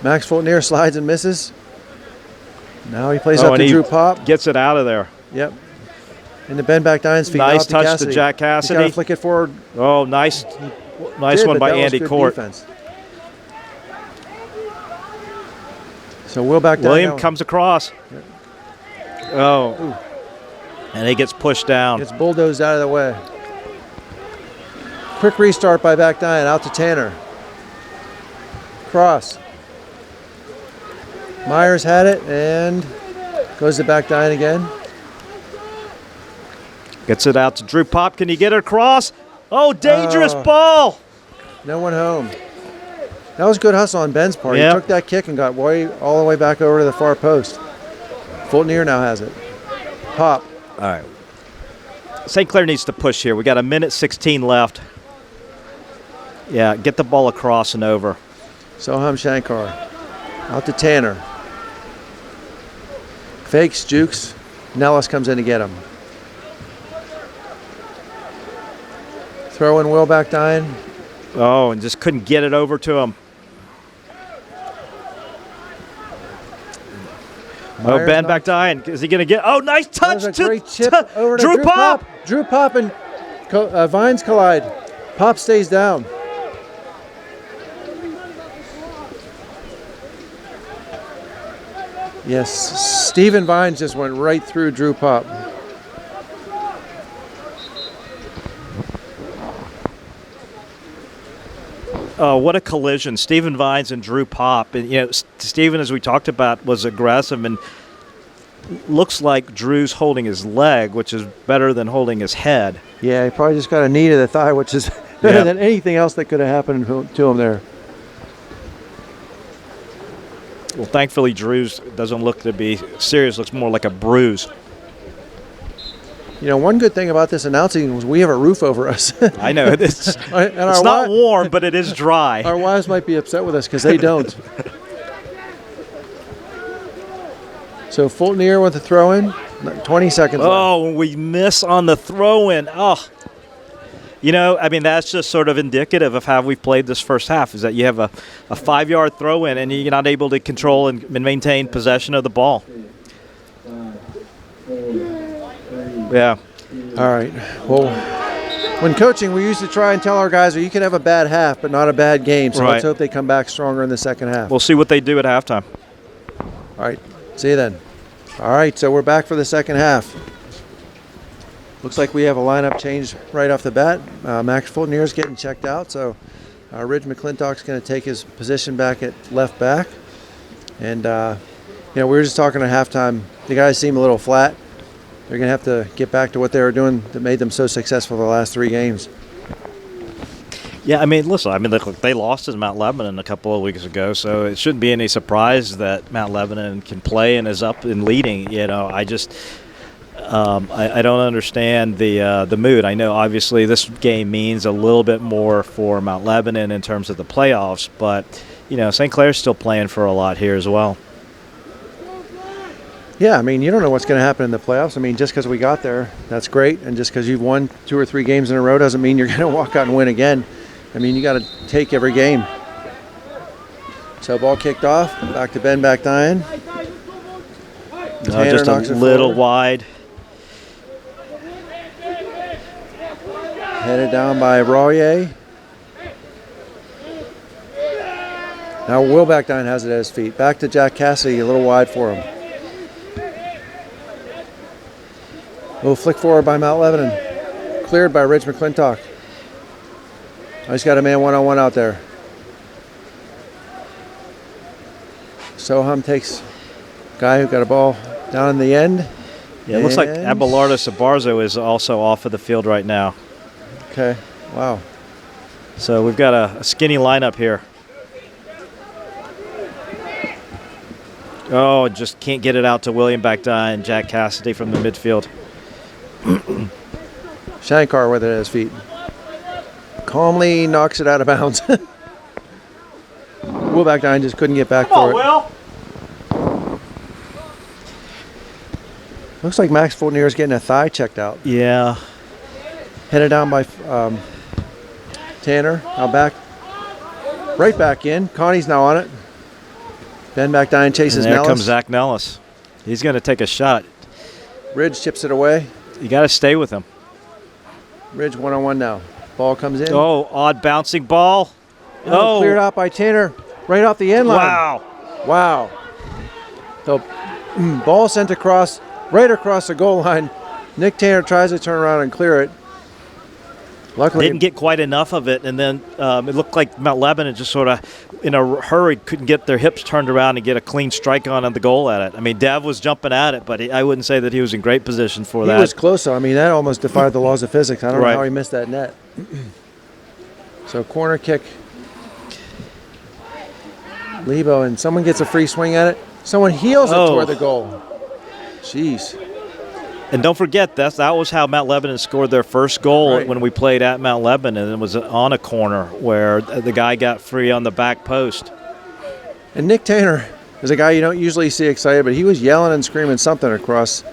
Max Fultonier slides and misses. Now he plays up to Drew Pop. Gets it out of there. Yep. Into Ben McDion's feet. Nice touch to Jack Cassidy. He's got to flick it forward. Oh, nice one by Andy Court. Defense. So Will back down. William comes across. Yep. Oh. Ooh. And he gets pushed down. Gets bulldozed out of the way. Quick restart by McDion. Out to Tanner. Cross. Myers had it and goes to McDion again. Gets it out to Drew Pop. Can he get it across? Oh, dangerous ball. No one home. That was good hustle on Ben's part. Yep. He took that kick and got all the way back over to the far post. Fultonier now has it. Pop. All right. St. Clair needs to push here. We got 1:16 left. Yeah, get the ball across and over. Soham Shankar. Out to Tanner. Fakes, jukes. Nellis comes in to get him. Throw in Will McDion. Oh, and just couldn't get it over to him. Myers Ben McDion. Is he going to get? Oh, nice touch. That was a great chip over to Drew Pop. Drew Pop and Vines collide. Pop stays down. Yes, Stephen Vines just went right through Drew Pop. Oh, what a collision. Stephen Vines and Drew Pop. And, Stephen, as we talked about, was aggressive and looks like Drew's holding his leg, which is better than holding his head. Yeah, he probably just got a knee to the thigh, which is better than anything else that could have happened to him there. Well, thankfully, Drew's doesn't look to be serious. Looks more like a bruise. You know, one good thing about this announcing was we have a roof over us. I know. It's not warm, but it is dry. Our wives might be upset with us because they don't. So Fultonier with the throw-in. 20 seconds left. Oh, we miss on the throw-in. Oh. That's just sort of indicative of how we've played this first half, is that you have a 5-yard throw-in and you're not able to control and maintain possession of the ball. Yeah. All right. Well, when coaching, we used to try and tell our guys, you can have a bad half, but not a bad game. So let's hope they come back stronger in the second half. We'll see what they do at halftime. All right. See you then. All right. So we're back for the second half. Looks like we have a lineup change right off the bat. Max Fultonier's getting checked out, so Ridge McClintock's going to take his position back at left back. And, we were just talking at halftime. The guys seem a little flat. They're going to have to get back to what they were doing that made them so successful the last 3 games. Yeah, listen, look, they lost to Mount Lebanon a couple of weeks ago, so it shouldn't be any surprise that Mount Lebanon can play and is up and leading. I don't understand the mood. I know obviously this game means a little bit more for Mount Lebanon in terms of the playoffs, but St. Clair's still playing for a lot here as well. Yeah, I mean, you don't know what's going to happen in the playoffs. I mean, just because we got there, that's great, and just because you've won 2 or 3 games in a row doesn't mean you're going to walk out and win again. I mean, you got to take every game. So ball kicked off, back to Ben Bakdyan. Just a little wide. Headed down by Royer. Now Will Bakdyan has it at his feet. Back to Jack Cassidy, a little wide for him. Little flick forward by Mount Lebanon. Cleared by Ridge McClintock. I just got a man one-on-one out there. Soham takes guy who got a ball down in the end. Yeah, it looks like Abelardo Sabarzo is also off of the field right now. Okay, wow. So we've got a skinny lineup here. Oh, just can't get it out to William Bakdyan and Jack Cassidy from the midfield. Shankar with it at his feet. Calmly knocks it out of bounds. Will Bakdyan just couldn't get back for it. Will. Looks like Max Fournier's getting a thigh checked out. Yeah. Headed down by Tanner. Now back. Right back in. Connie's now on it. Ben Bakdyan chases and there Nellis. Comes Zach Nellis. He's going to take a shot. Ridge chips it away. You got to stay with him. Ridge one-on-one now. Ball comes in. Oh, odd bouncing ball. Oh, cleared out by Tanner. Right off the end line. Wow. Wow. So ball sent across, right across the goal line. Nick Tanner tries to turn around and clear it. Luckily, didn't get quite enough of it, and then it looked like Mount Lebanon just sort of, in a hurry, couldn't get their hips turned around and get a clean strike on the goal at it. I mean, Dev was jumping at it, but I wouldn't say that he was in great position for that. He was close, though. I mean, that almost defied the laws of physics. I don't know Right. how he missed that net. So corner kick. Lebo, and someone gets a free swing at it. Someone heels it toward the goal. Jeez. And don't forget, that was how Mount Lebanon scored their first goal when we played at Mount Lebanon. It was on a corner where the guy got free on the back post. And Nick Tanner is a guy you don't usually see excited, but he was yelling and screaming something across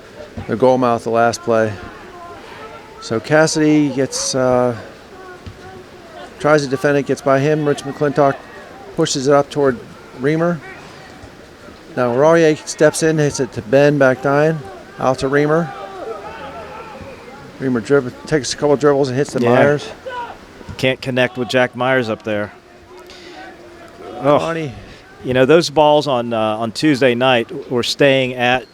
the goal mouth the last play. So Cassidy gets tries to defend it, gets by him. Rich McClintock pushes it up toward Reamer. Now Royer steps in, hits it to Ben Bakdyan, out to Reamer. Reamer takes a couple dribbles and hits the Myers. Can't connect with Jack Myers up there. Oh, Connie. Those balls on Tuesday night were staying at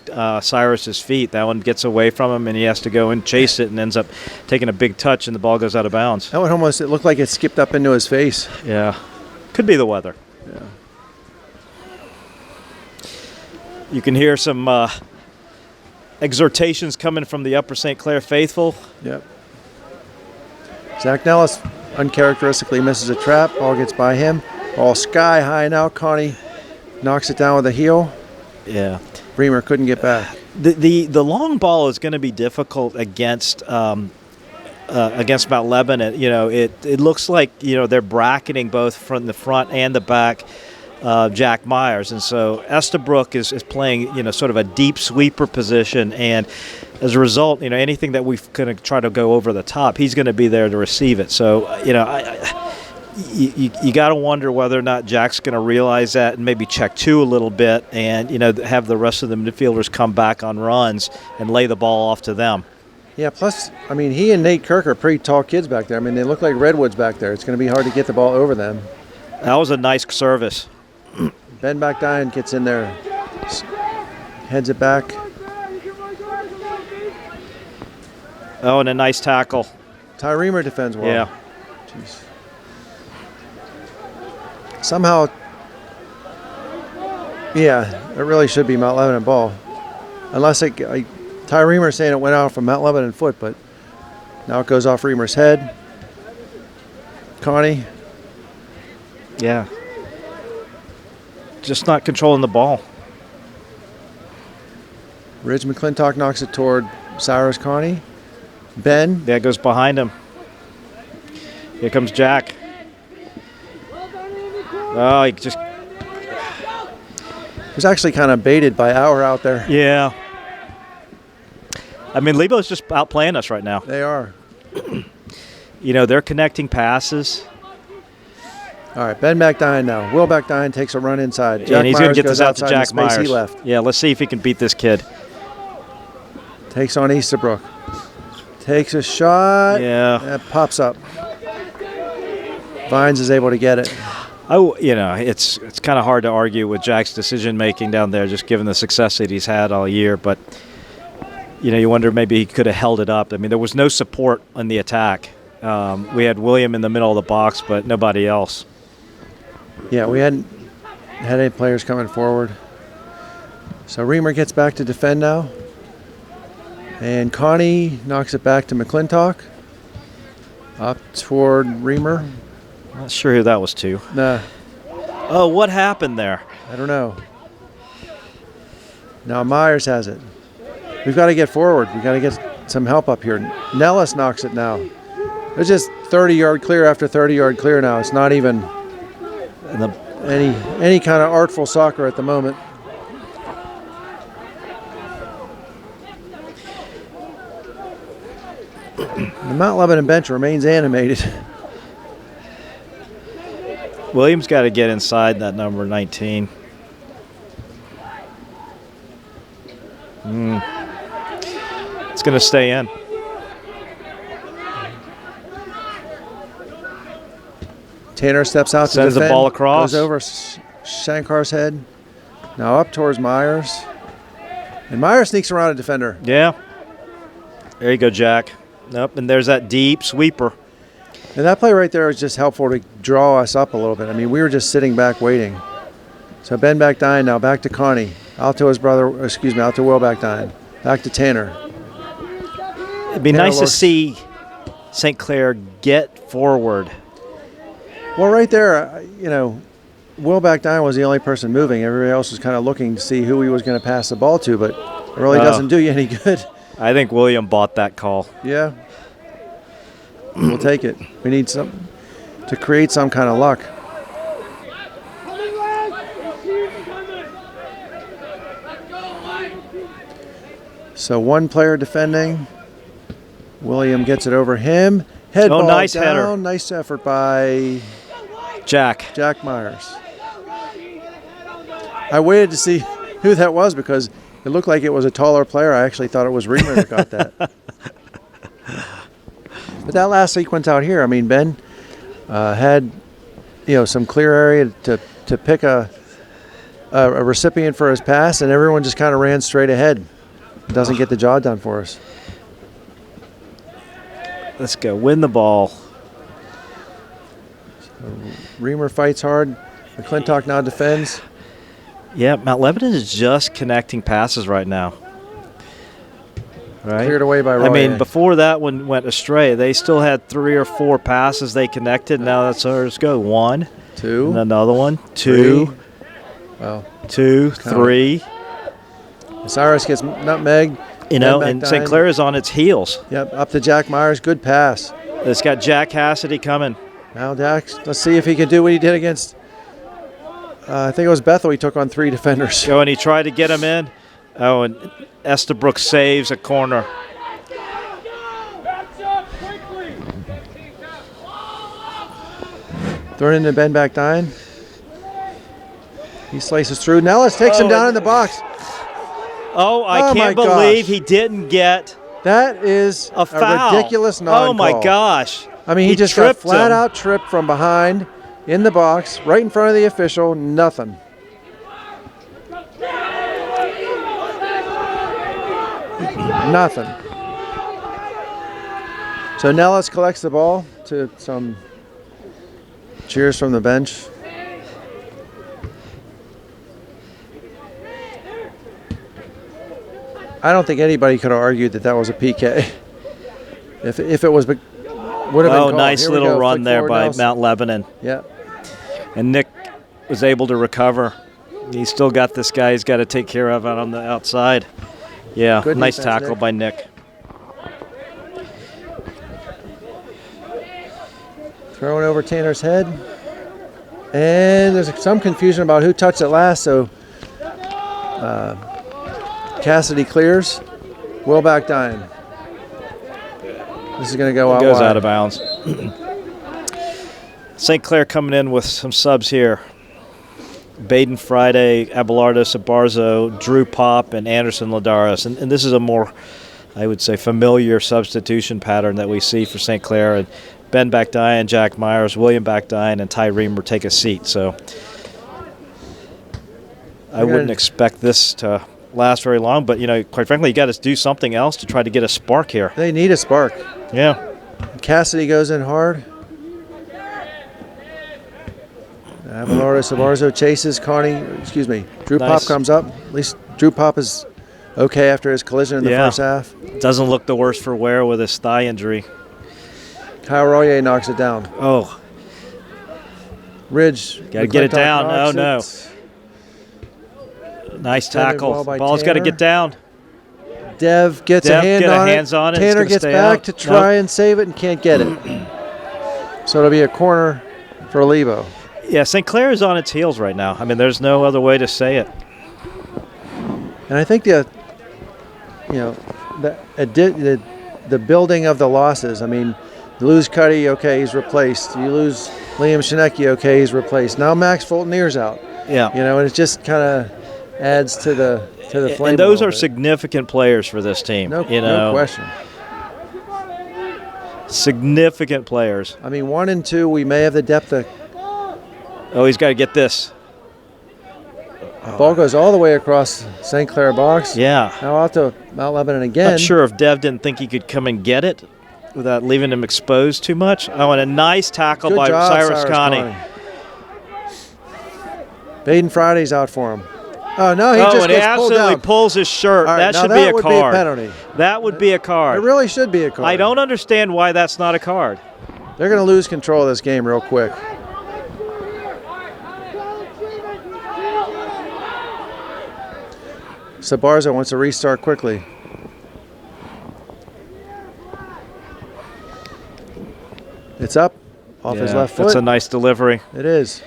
Cyrus's feet. That one gets away from him, and he has to go and chase it, and ends up taking a big touch, and the ball goes out of bounds. That one it looked like it skipped up into his face. Yeah, could be the weather. Yeah. You can hear some exhortations coming from the Upper St. Clair faithful. Yep. Zach Nellis uncharacteristically misses a trap. Ball gets by him. Ball sky high now. Connie knocks it down with a heel. Yeah. Reamer couldn't get back. The long ball is going to be difficult against Mount Lebanon. It looks like they're bracketing both from the front and the back. Jack Myers, and so Estabrook is playing sort of a deep sweeper position, and as a result anything that we're going to try to go over the top, he's going to be there to receive it. So you got to wonder whether or not Jack's going to realize that and maybe check two a little bit, and have the rest of the midfielders come back on runs and lay the ball off to them. Yeah, plus, I mean, he and Nate Kirk are pretty tall kids back there. I mean, they look like redwoods back there. It's going to be hard to get the ball over them. That was a nice service. Ben Bakdyan gets in there, heads it back. Oh, and a nice tackle. Ty Reamer defends well. Yeah. Jeez. Somehow, it really should be Mount Lebanon ball. Unless Ty Reamer saying it went out from Mount Lebanon foot, but now it goes off Reamer's head. Connie. Yeah. Just not controlling the ball. Ridge McClintock knocks it toward Cyrus Connie. Ben. That goes behind him. Here comes Jack. Oh, he just... was actually kind of baited by Auer out there. Yeah. I mean, Lebo's just outplaying us right now. They are. You know, they're connecting passes. All right, Ben Backdine now. Will Backdine takes a run inside. And he's going to get this out to Jack the space Myers. He left. Yeah, let's see if he can beat this kid. Takes on Easterbrook. Takes a shot. Yeah. That pops up. Vines is able to get it. Oh, you know, it's kind of hard to argue with Jack's decision making down there, just given the success that he's had all year. But you know, you wonder maybe he could have held it up. I mean, there was no support on the attack. We had William in the middle of the box, but nobody else. Yeah, we hadn't had any players coming forward. So Reamer gets back to defend now. And Connie knocks it back to McClintock. Up toward Reamer. Not sure who that was to. Nah. Oh, what happened there? I don't know. Now Myers has it. We've got to get forward. We've got to get some help up here. Nellis knocks it now. It's just 30-yard clear after 30-yard clear now. It's not even any kind of artful soccer at the moment. The Mount Lebanon bench remains animated. Williams got to get inside that number 19. It's going to stay in. Tanner steps out to Sends defend. the ball across. Goes over Shankar's head. Now up towards Myers. And Myers sneaks around a defender. Yeah. There you go, Jack. Nope, and there's that deep sweeper. And that play right there was just helpful to draw us up a little bit. I mean, we were just sitting back waiting. So Ben Backdine now back to Connie. Out to his brother, out to Will Backdine. Back to Tanner. It'd be nice to see St. Clair get forward. Well, right there, you know, Will Backdine was the only person moving. Everybody else was kind of looking to see who he was going to pass the ball to, but it really doesn't do you any good. I think William bought that call. Yeah. We'll take it. We need some to create some kind of luck. So one player defending. William gets it over him. Head ball nice down. header. Nice effort by Jack Myers. I waited to see who that was because it looked like it was a taller player. I actually thought it was Reamer that got that. But that last sequence out here, I mean, Ben had, some clear area to pick a recipient for his pass, and everyone just kind of ran straight ahead. Doesn't get the job done for us. Let's go. Win the ball. So Reamer fights hard. McClintock now defends. Yeah, Mount Lebanon is just connecting passes right now. Right? Cleared away by Roy. I mean, before that one went astray, they still had 3 or 4 passes they connected. Now that's ours. Go 1, 2, and another one, 2, 2, 3. Cyrus gets nutmegged. And St. Clair is on its heels. Yep, up to Jack Myers. Good pass. It's got Jack Cassidy coming. Now Jack, let's see if he can do what he did against, I think it was Bethel. He took on 3 defenders. Oh, and he tried to get him in. Oh, and Estabrook saves a corner. Thrown into Ben Backdine. He slices through. Nellis takes him down in the box. Oh, I can't believe he didn't get that is a foul. Ridiculous non-call. Oh, my gosh. I mean, he just got flat out tripped from behind in the box, right in front of the official, nothing. Nothing. So Nellis collects the ball to some cheers from the bench. I don't think anybody could have argued that was a PK. If it was, would have been called. Nice little run there by Mount Lebanon. Yeah. And Nick was able to recover. He's still got this guy he's got to take care of out on the outside. Yeah, Good nice defense, tackle Nick. by Nick. Throwing over Tanner's head. And there's some confusion about who touched it last, so Cassidy clears. Will back dying. This is going to go out Goes wide. out of bounds. St. Clair coming in with some subs here. Baden Friday, Abelardo Sabarzo, Drew Pop, and Anderson Ladaris. And this is a more, I would say, familiar substitution pattern that we see for St. Clair. And Ben Backdine, Jack Myers, William Backdine, and Ty Reamer take a seat. So I wouldn't expect this to last very long. But, you know, quite frankly, you got to do something else to try to get a spark here. They need a spark. Yeah. Cassidy goes in hard. Abelardo Sabarzo chases Drew Pop comes up. At least Drew Pop is okay after his collision in the first half. Doesn't look the worse for wear with his thigh injury. Kyle Royer knocks it down. Oh. Ridge. Got to get it down. Oh, no. Nice tackle. Ball's got to get down. Dev gets a hands on it. Tanner gets back to try and save it and can't get it. So it'll be a corner for Lebo. Yeah, St. Clair is on its heels right now. I mean, there's no other way to say it. And I think the building of the losses. I mean, you lose Cuddy, okay, he's replaced. You lose Liam Shinecki, okay, he's replaced. Now Max Fultonier's out. Yeah. You know, and it just kind of adds to the flame. And those are significant players for this team. No question. Significant players. I mean, 1 and 2, we may have the depth of. Oh, he's got to get this. Ball goes all the way across St. Clair box. Yeah. Now out to Mount Lebanon again. Not sure if Dev didn't think he could come and get it without leaving him exposed too much. Oh, and a nice tackle by Cyrus Connie. Baden Friday's out for him. Oh, no, he just gets pulled down. Absolutely pulls his shirt. Right, that should be a card. That would be a penalty. That would be a card. It really should be a card. I don't understand why that's not a card. They're going to lose control of this game real quick. Sabarzo wants to restart quickly. It's up off his left foot. That's a nice delivery. It is.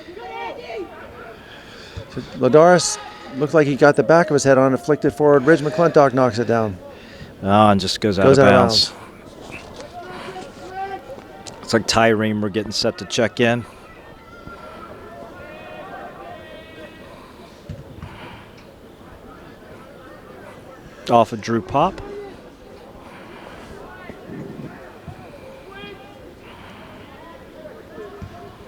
So Ladaris looked like he got the back of his head on it, flicked it forward. Ridge McClintock knocks it down. Oh, and just goes out of bounds. It's like Ty Reamer getting set to check in. Off of Drew Pop.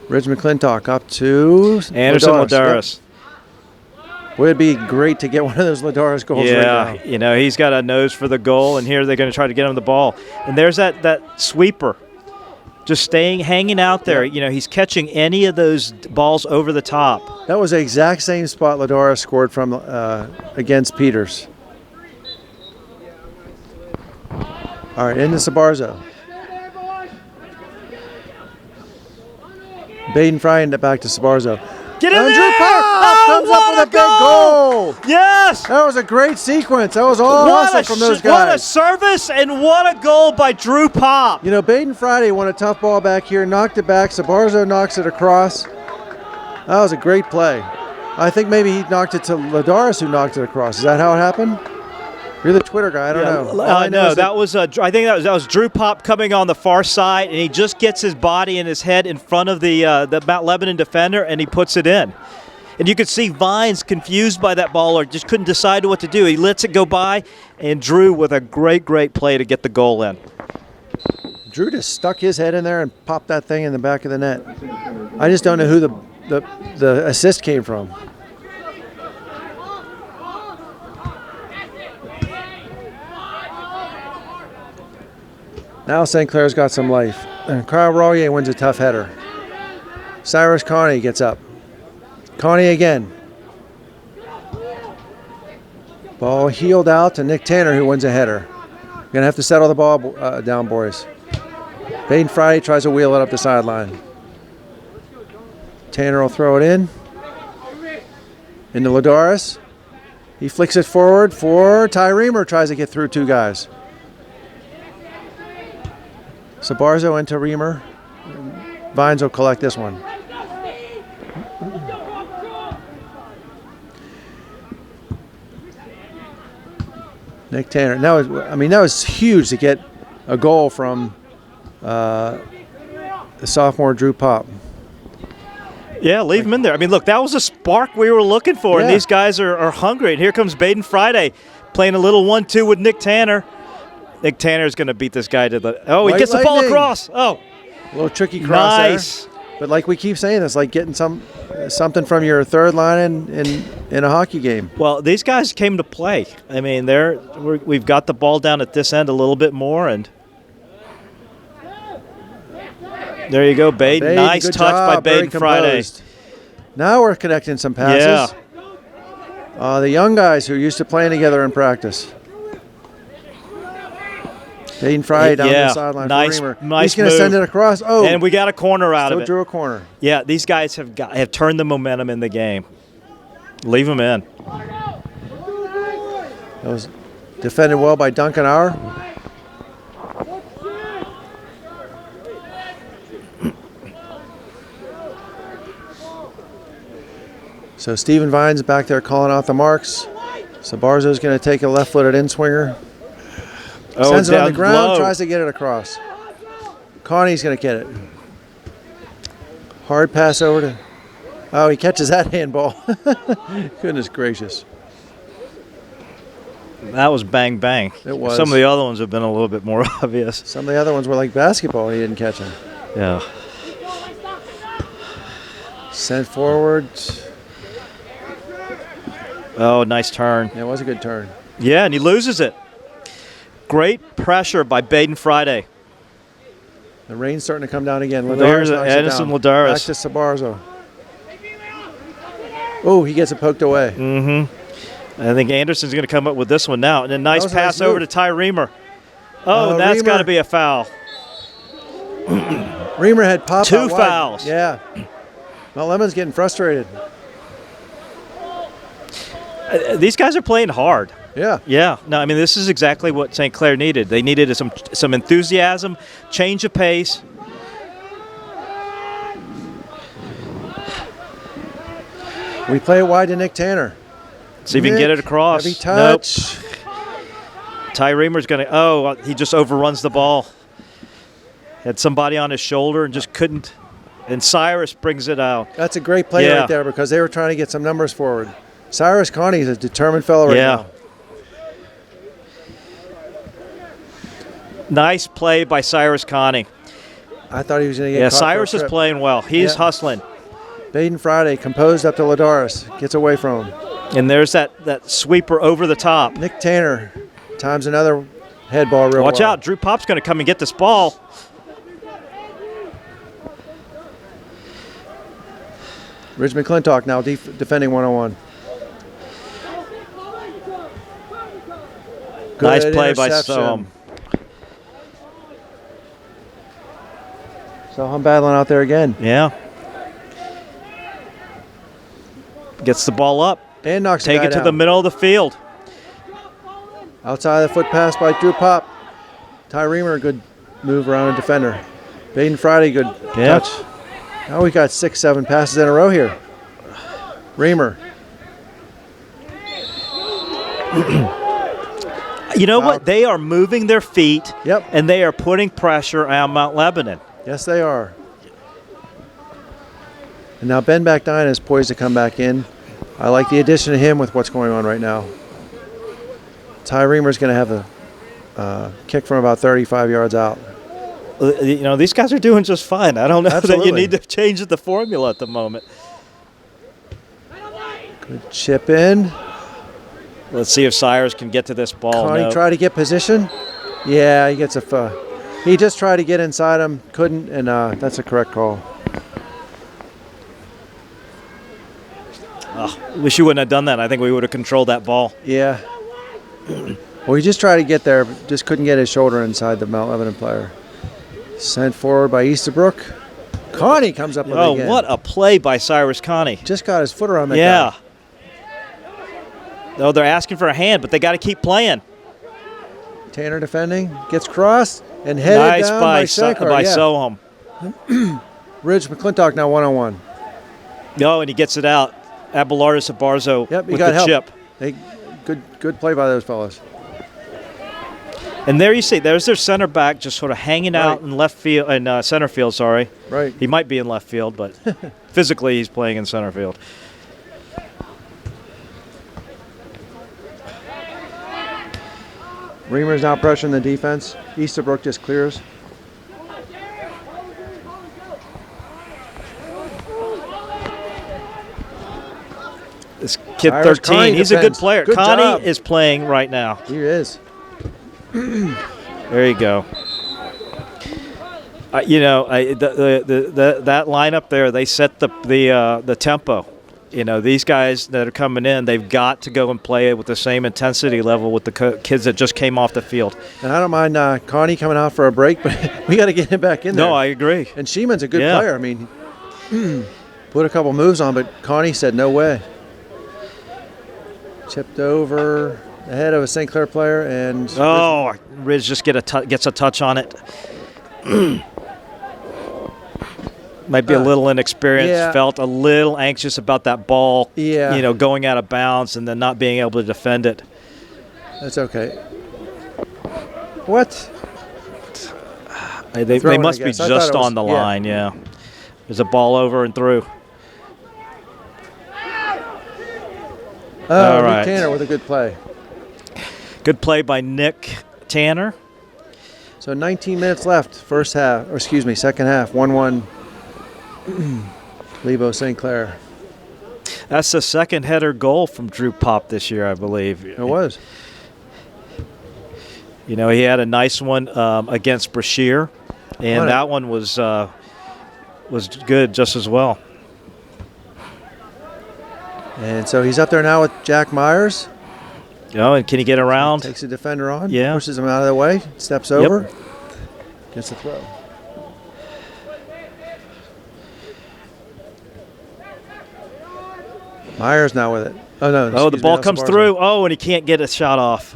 Ridge McClintock up to Anderson Ladaris. Boy, it'd be great to get one of those Ladaris goals right now. Yeah, you know, he's got a nose for the goal, and here they're going to try to get him the ball. And there's that sweeper just hanging out there. You know, he's catching any of those balls over the top. That was the exact same spot Ladaris scored from against Peters. All right, into Sabarzo. Baden Fry back to Sabarzo. Get in there! Drew Pop comes up with a big goal. Yes! That was a great sequence. That was all awesome from those guys. What a service and what a goal by Drew Pop. You know, Baden Friday won a tough ball back here, knocked it back. Sabarzo knocks it across. That was a great play. I think maybe he knocked it to Ladaris, who knocked it across. Is that how it happened? You're the Twitter guy. I don't know. No, that was I think that was Drew Pop coming on the far side, and he just gets his body and his head in front of the Mount Lebanon defender, and he puts it in. And you could see Vines confused by that ball, or just couldn't decide what to do. He lets it go by, and Drew with a great play to get the goal in. Drew just stuck his head in there and popped that thing in the back of the net. I just don't know who the assist came from. Now St. Clair's got some life. And Kyle Royer wins a tough header. Cyrus Connie gets up. Connie again. Ball heeled out to Nick Tanner, who wins a header. Going to have to settle the ball down, boys. Baden Friday tries to wheel it up the sideline. Tanner will throw it in. Into Ladaris. He flicks it forward for Ty Reamer, tries to get through two guys. Sabarzo into Reamer. Vines will collect this one. Nick Tanner. That was huge to get a goal from the sophomore Drew Pop. Yeah, leave him in there. I mean, look, that was a spark we were looking for, and these guys are hungry. And here comes Baden Friday playing a little 1-2 with Nick Tanner. Nick Tanner is going to beat this guy to the – oh, he gets the ball across. Oh. A little tricky cross nice. There. But like we keep saying, it's like getting something from your third line in a hockey game. Well, these guys came to play. I mean, we've got the ball down at this end a little bit more, and there you go, Baden. Nice touch by Baden Friday. Now we're connecting some passes. Yeah. The young guys who are used to playing together in practice. Baden Friday down the sideline for Reamer. Nice He's going to send it across. Oh, and we got a corner out of it. Still drew a corner. Yeah, these guys have turned the momentum in the game. Leave them in. That was defended well by Duncan Auer. So Stephen Vines back there calling out the marks. Sabarzo's going to take a left-footed in-swinger. Sends it on the ground, tries to get it across. Connie's going to get it. Hard pass over to... Oh, he catches that handball. Goodness gracious. That was bang, bang. It was. Some of the other ones have been a little bit more obvious. Some of the other ones were like basketball. He didn't catch them. Yeah. Sent forward. Oh, nice turn. Yeah, it was a good turn. Yeah, and he loses it. Great pressure by Baden Friday. The rain's starting to come down again. There's Edison Ladaris. Back to Sabarzo. Oh, he gets it poked away. Mm-hmm. I think Anderson's going to come up with this one now. And a nice pass over to Ty Reamer. Oh, that's got to be a foul. Reamer had popped 2 fouls. Yeah. Well, Lemon's getting frustrated. These guys are playing hard. Yeah. Yeah. No, I mean, this is exactly what St. Clair needed. They needed some enthusiasm, change of pace. We play it wide to Nick Tanner. See if he can get it across. Heavy touch. Nope. Ty Reamer's going to – oh, he just overruns the ball. Had somebody on his shoulder and just couldn't. And Cyrus brings it out. That's a great play right there because they were trying to get some numbers forward. Cyrus Connie is a determined fellow right now. Nice play by Cyrus Connie. I thought he was going to get caught Cyrus is playing well. He's hustling. Baden Friday composed up to Ladaris. Gets away from him. And there's that sweeper over the top. Nick Tanner times another head ball real Watch out. Drew Pop's going to come and get this ball. Ridge McClintock now defending one-on-one. Nice play by Soham. Soham battling out there again. Yeah. Gets the ball up. And knocks Take it to the middle of the field. Outside the foot pass by Drew Pop. Ty Reamer, good move around a defender. Baden Friday, good touch. Now we got 6-7 passes in a row here. Reamer. You know what? They are moving their feet. Yep. And they are putting pressure on Mount Lebanon. Yes, they are. And now Ben Backdine is poised to come back in. I like the addition of him with what's going on right now. Ty Reamer's going to have a kick from about 35 yards out. You know, these guys are doing just fine. I don't know Absolutely. that you need to change the formula at the moment. Good chip in. Let's see if Cyrus can get to this ball. Connie tried to get position. Yeah, he gets he just tried to get inside him, couldn't, and that's a correct call. Wish you wouldn't have done that. I think we would have controlled that ball. Yeah. Well, he just tried to get there, but just couldn't get his shoulder inside the Mount Lebanon player. Sent forward by Easterbrook. Connie comes up with it again. Oh, what a play by Cyrus Connie. Just got his foot around that guy. No, they're asking for a hand, but they got to keep playing. Tanner defending. Gets crossed and headed down by Shankar. Soham. Ridge McClintock now 1-on-1. No, and he gets it out. Abelardo Sabarzo Yep, he with got the help. chip. Hey, good play by those fellas. And there you see, there's their center back just sort of hanging out in left field, in center field. Sorry, Right. He might be in left field, but physically he's playing in center field. Reamer's now pressuring the defense. Easterbrook just clears. This kid, Irish 13, Connie he's a good defends. player. Good Connie job. is playing right now. He is. There you go. That lineup there, they set the tempo. These guys that are coming in, they've got to go and play with the same intensity level with the kids that just came off the field. And I don't mind Connie coming out for a break, but we got to get him back in there. No, I agree. And Sheeman's a good player. I mean, put a couple moves on, but Connie said no way. Chipped over ahead of a St. Clair player, and Riz just gets a touch on it. Might be a little inexperienced. Yeah. Felt a little anxious about that ball. Yeah. Going out of bounds and then not being able to defend it. That's okay. What? They Throwing, must I be guess. I thought just it was- on the yeah. line. Yeah. There's a ball over and through. All Nick right. Tanner with a good play. Good play by Nick Tanner. So 19 minutes left, second half, 1-1. Lebo St. Clair. That's the second header goal from Drew Pop this year, I believe. It was. He had a nice one against Brashear, and that one was good just as well. And so he's up there now with Jack Myers. And can he get around? Takes a defender on. Yeah. Pushes him out of the way. Steps over. Gets the throw. Myers now with it. Oh, no. The ball comes through. Oh, and he can't get a shot off.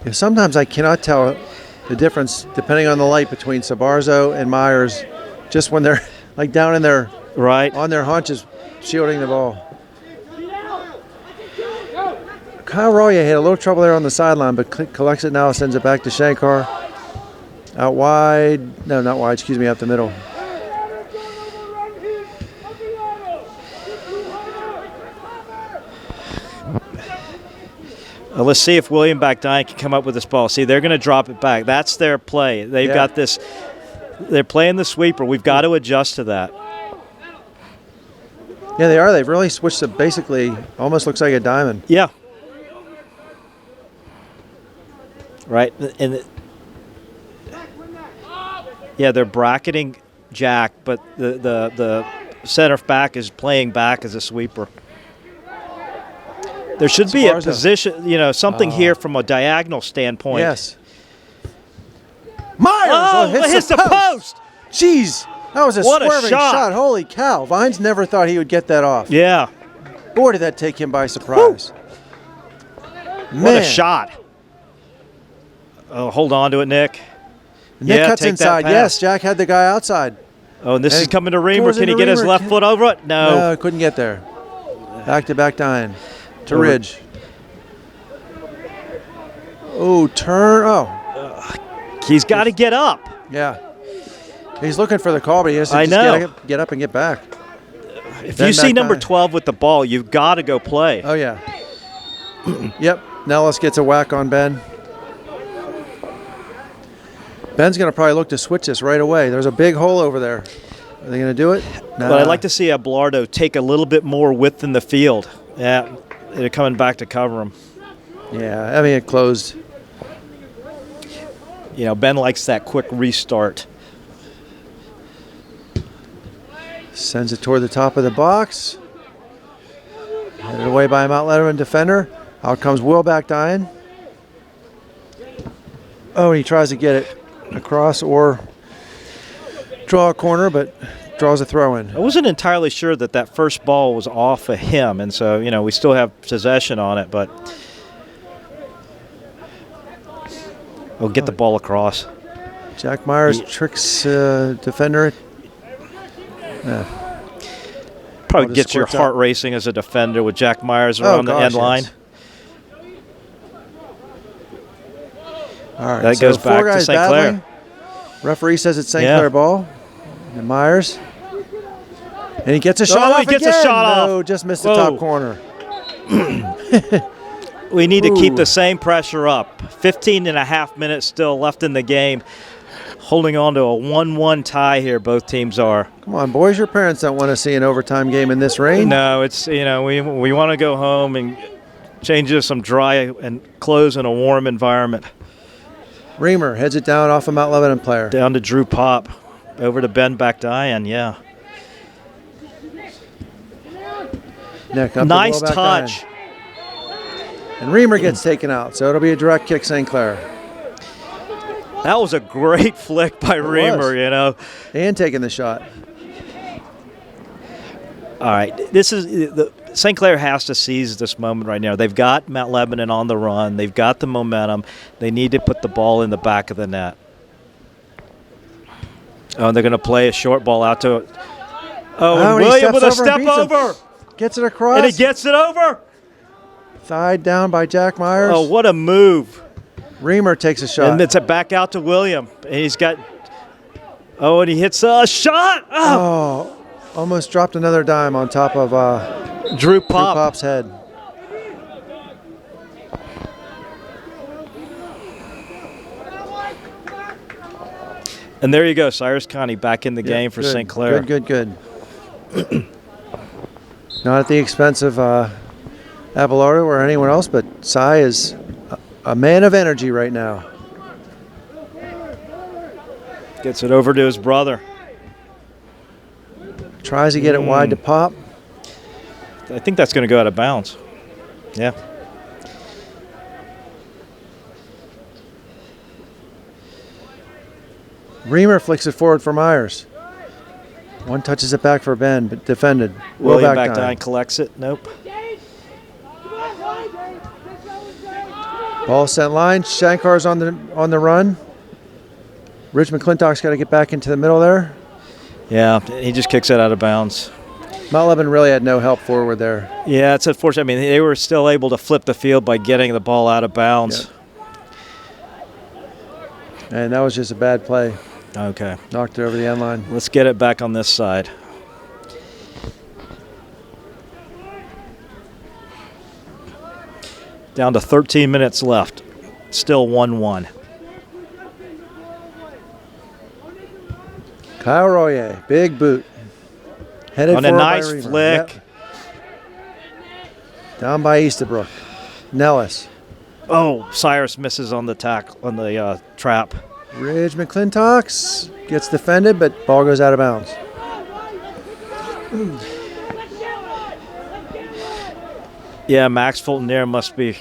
Yeah, sometimes I cannot tell the difference, depending on the light, between Sabarzo and Myers, just when they're like down in their on their haunches, shielding the ball. Kyle Roya had a little trouble there on the sideline, but collects it now, sends it back to Shankar. Out wide. No, not wide. Excuse me, up the middle. Let's see if William Backdine can come up with this ball. See, they're going to drop it back. That's their play. They've got this. They're playing the sweeper. We've got to adjust to that. Yeah, they are. They've really switched to basically almost looks like a diamond. Yeah. Right. And they're bracketing Jack, but the center back is playing back as a sweeper. There should be a position, something here from a diagonal standpoint. Yes. Myers hits the post. Jeez, that was a What a swerving shot. Holy cow. Vines never thought he would get that off. Yeah. Boy, did that take him by surprise. What a shot. Oh, hold on to it, Nick. Nick cuts take that inside. pass. Yes, Jack had the guy outside. Oh, and this is coming to Reamer. Goes Can he into get his Reamer. left foot over it? No, he couldn't get there. Back to Backdine. To Ridge. Oh, turn. Oh. He's got to get up. Yeah. He's looking for the call, but he has to I just get up and get back. If Then you see number Backdine. 12 with the ball, you've got to go play. Oh, yeah. Yep. Nellis gets a whack on Ben. Ben's going to probably look to switch this right away. There's a big hole over there. Are they going to do it? Nah. But I'd like to see Abelardo take a little bit more width in the field. Yeah, they're coming back to cover him. Yeah, I mean, it closed. Ben likes that quick restart. Sends it toward the top of the box. Headed away by a Mount Letterman defender. Out comes Will Backdine. Oh, and he tries to get it across or draw a corner, but draws a throw in. I wasn't entirely sure that first ball was off of him, and so, we still have possession on it, but we'll get the ball across. Jack Myers tricks defender. Probably gets your heart racing as a defender with Jack Myers around the end line. All right, that goes back to St. Clair. Referee says it's St. Clair ball. And Myers. And he gets a shot off again. A shot off. No, just missed the top corner. We need to keep the same pressure up. 15 and a half minutes still left in the game. Holding on to a 1-1 tie here, both teams are. Come on, boys, your parents don't want to see an overtime game in this rain. No, it's, we want to go home and change to some dry and clothes in a warm environment. Reamer heads it down off a Mount Lebanon player. Down to Drew Pop. Over to Ben Bakdayan, Nick, up nice touch. And Reamer gets taken out, so it'll be a direct kick, St. Clair. That was a great flick by Reamer, And taking the shot. All right, St. Clair has to seize this moment right now. They've got Mount Lebanon on the run. They've got the momentum. They need to put the ball in the back of the net. Oh, and they're going to play a short ball out to and William with a step over. Gets it across. And he gets it over. Thigh down by Jack Myers. Oh, what a move. Reamer takes a shot. And it's back out to William. And he's got – and he hits a shot. Oh, almost dropped another dime on top of Drew Pop's head. And there you go, Cyrus Connie back in the game for St. Clair. Good. Not at the expense of Abelardo or anyone else, but Cy is a man of energy right now. Gets it over to his brother. Tries to get it wide to Pop. I think that's going to go out of bounds. Yeah. Reamer flicks it forward for Myers. One touches it back for Ben, but defended. William Bakdayan collects it. Nope. Ball sent line. Shankar's on the run. Rich McClintock's got to get back into the middle there. Yeah, he just kicks it out of bounds. Mount Lebanon really had no help forward there. Yeah, it's unfortunate. I mean, they were still able to flip the field by getting the ball out of bounds. Yep. And that was just a bad play. Okay. Knocked it over the end line. Let's get it back on this side. Down to 13 minutes left. Still 1-1. Kyle Royer, big boot. Headed on a nice flick. Yep. Down by Easterbrook. Nellis. Oh, Cyrus misses on the trap. Ridge McClintock's gets defended, but ball goes out of bounds. Yeah, Max Fulton must be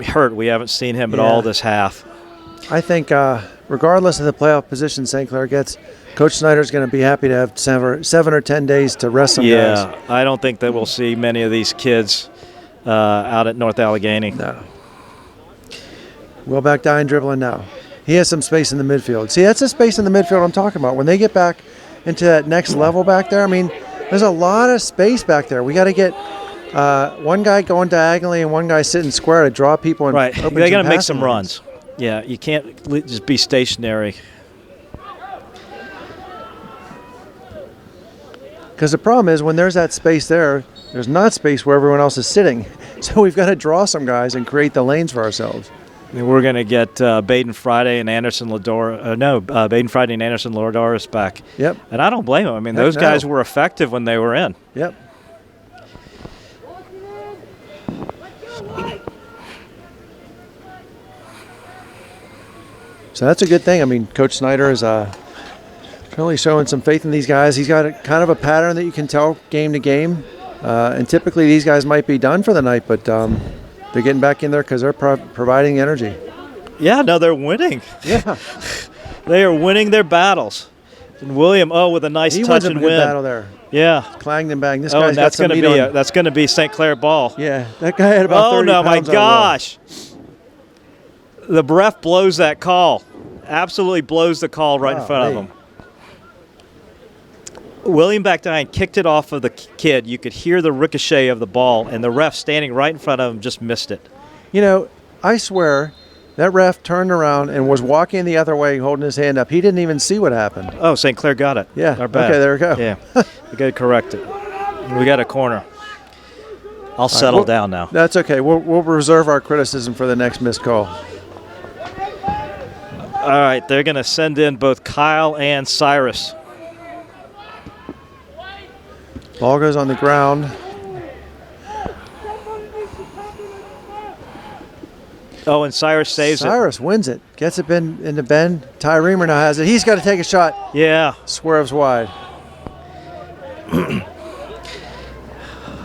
hurt. We haven't seen him at all this half. I think regardless of the playoff position St. Clair gets, Coach Snyder's going to be happy to have 7 or 10 days to rest some guys. Yeah, I don't think that we'll see many of these kids out at North Allegheny. No. Will Bakdayan dribbling now. He has some space in the midfield. See, that's the space in the midfield I'm talking about. When they get back into that next level back there, I mean, there's a lot of space back there. We got to get one guy going diagonally and one guy sitting square to draw people and open They got to make some runs. Yeah, you can't just be stationary. Because the problem is when there's that space there, there's not space where everyone else is sitting. So we've got to draw some guys and create the lanes for ourselves. And we're going to get Baden Friday and Anderson Baden Friday and Anderson Lodoris back. Yep. And I don't blame them. I mean, those guys were effective when they were in. Yep. So that's a good thing. I mean, Coach Snyder is really showing some faith in these guys. He's got kind of a pattern that you can tell game to game. And typically these guys might be done for the night, but they're getting back in there because they're providing energy. Yeah, no, they're winning. Yeah. They are winning their battles. And William, with a nice touch and win. He wins a good battle there. Yeah. Clanged and banged. This guy's got some meat on. That's going to be St. Clair ball. Yeah, that guy had about 30 pounds. Oh, no, my gosh. The ref blows that call. absolutely blows the call right in front of him. William Backdine kicked it off of the kid. You could hear the ricochet of the ball, and the ref standing right in front of him just missed it. You know, I swear that ref turned around and was walking the other way holding his hand up. He didn't even see what happened. Oh, St. Clair got it. Yeah. Our bad. Okay, there we go. Yeah. We got to correct it. We got a corner. I'll settle down now. That's okay. We'll reserve our criticism for the next missed call. All right, they're going to send in both Kyle and Cyrus. Ball goes on the ground. Oh, and Cyrus saves it. Cyrus wins it. Gets it into Ben. Ty Reamer now has it. He's got to take a shot. Yeah. Swerves wide.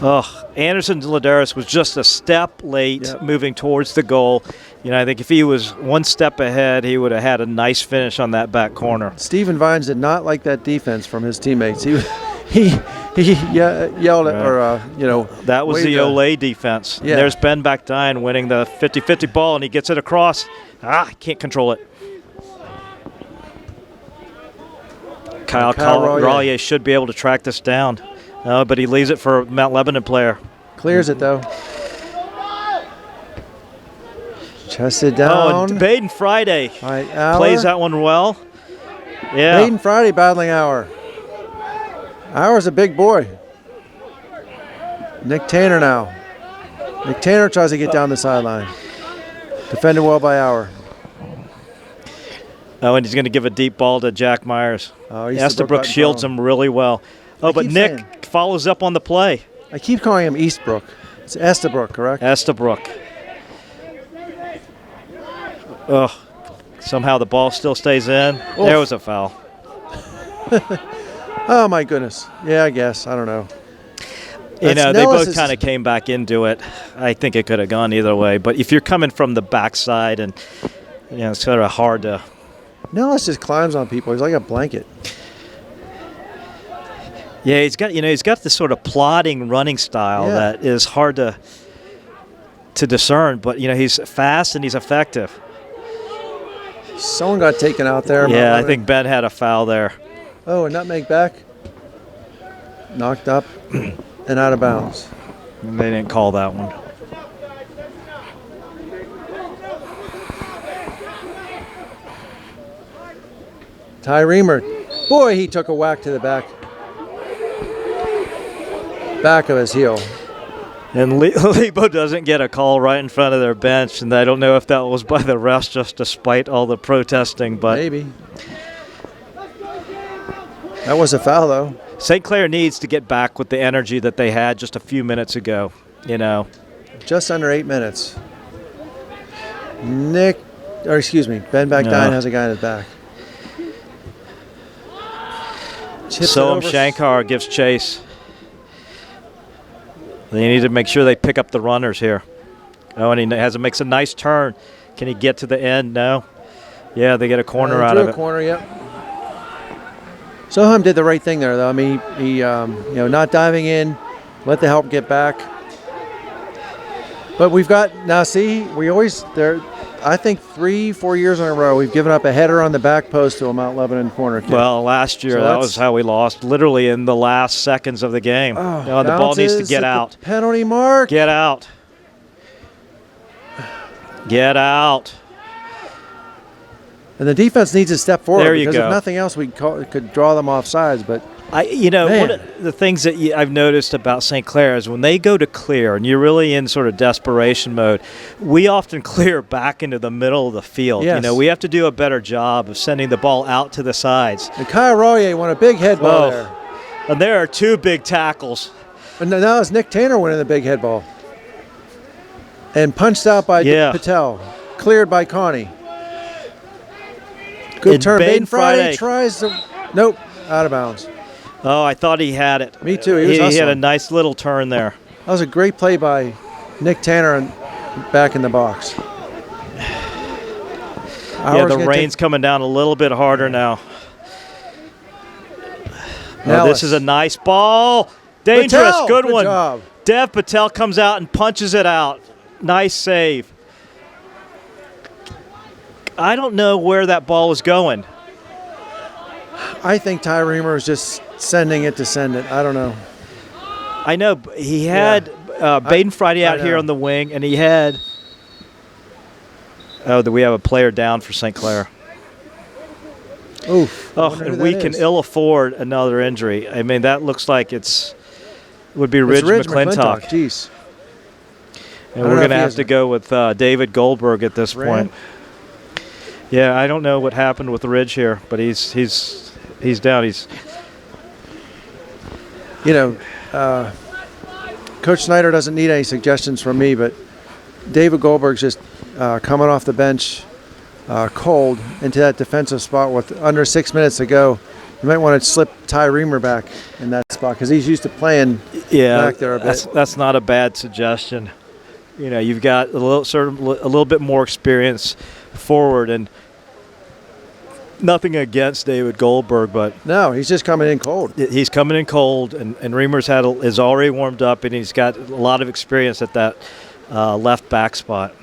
Oh, Anderson Ladaris was just a step late moving towards the goal. You know, I think if he was one step ahead, he would have had a nice finish on that back corner. Stephen Vines did not like that defense from his teammates. He yelled at, That was the Olay defense. Yeah. There's Ben Backdine winning the 50-50 ball, and he gets it across. Can't control it. Kyle Rollier should be able to track this down. But he leaves it for a Mount Lebanon player. Clears it, though. Chested down. Oh, and Baden Friday plays that one well. Yeah. Baden Friday battling Auer. Auer's a big boy. Nick Tanner now. Nick Tanner tries to get down the sideline. Defended well by Auer. Oh, and he's going to give a deep ball to Jack Myers. Oh, Estabrook shields him really well. Oh, but Nick follows up on the play. I keep calling him Eastbrook. It's Estabrook, correct? Estabrook. Oh, somehow the ball still stays in. Oof. There was a foul. Oh, my goodness. Yeah, I guess. I don't know. They both kind of came back into it. I think it could have gone either way. But if you're coming from the backside and, it's sort of hard to. Nellis just climbs on people. He's like a blanket. Yeah, he's got this sort of plodding running style that is hard to discern. But, he's fast and he's effective. Someone got taken out there. Yeah, I think Ben had a foul there. Oh, a nutmeg back. Knocked up and out of bounds. They didn't call that one. Ty Reamer. Boy, he took a whack to the back of his heel. And Lebo doesn't get a call right in front of their bench, and I don't know if that was by the refs just despite all the protesting, but maybe. That was a foul, though. St. Clair needs to get back with the energy that they had just a few minutes ago, Just under 8 minutes. Ben Backdine has a guy in his back. Soam Shankar gives chase. They need to make sure they pick up the runners here. Oh, and he makes a nice turn. Can he get to the end? No. Yeah, they get a corner out of it. Corner, yep. Soham did the right thing there, though. I mean, he not diving in, let the help get back. But we've got I think 3-4 years in a row we've given up a header on the back post to a Mount Lebanon corner kick. Well, last year that was how we lost, literally in the last seconds of the game. The ball needs to get out. Penalty mark. Get out. Get out. And the defense needs to step forward. There you because go. If nothing else, we could draw them off sides. But one of the things that I've noticed about St. Clair is when they go to clear, and you're really in sort of desperation mode, we often clear back into the middle of the field. Yes. We have to do a better job of sending the ball out to the sides. And Kyle Rollier won a big head ball there. And there are two big tackles. And now it's Nick Tanner winning the big head ball. And punched out by Patel. Cleared by Connie. Good turn. Baden Friday tries to. Nope. Out of bounds. Oh, I thought he had it. Me too. He had a nice little turn there. That was a great play by Nick Tanner back in the box. The rain's coming down a little bit harder now. This is a nice ball. Dangerous. Patel, good one. Job. Dev Patel comes out and punches it out. Nice save. I don't know where that ball was going. I think Ty Reamer is just sending it to send it. I don't know. I know he had Baden Friday out here on the wing, and he had. Oh, we have a player down for St. Clair. Oof. Oh, and we can ill afford another injury. I mean, that looks like would be Ridge McClintock. Jeez. And we're going to have to go with David Goldberg at this point. Yeah, I don't know what happened with Ridge here, but he's down. Coach Snyder doesn't need any suggestions from me, but David Goldberg's just coming off the bench cold into that defensive spot with under 6 minutes to go. You might want to slip Ty Reamer back in that spot because he's used to playing back there a bit. That's not a bad suggestion. You've got a little bit more experience forward, and nothing against David Goldberg, but no, he's just coming in cold. He's coming in cold, and Reamer's is already warmed up, and he's got a lot of experience at that left back spot.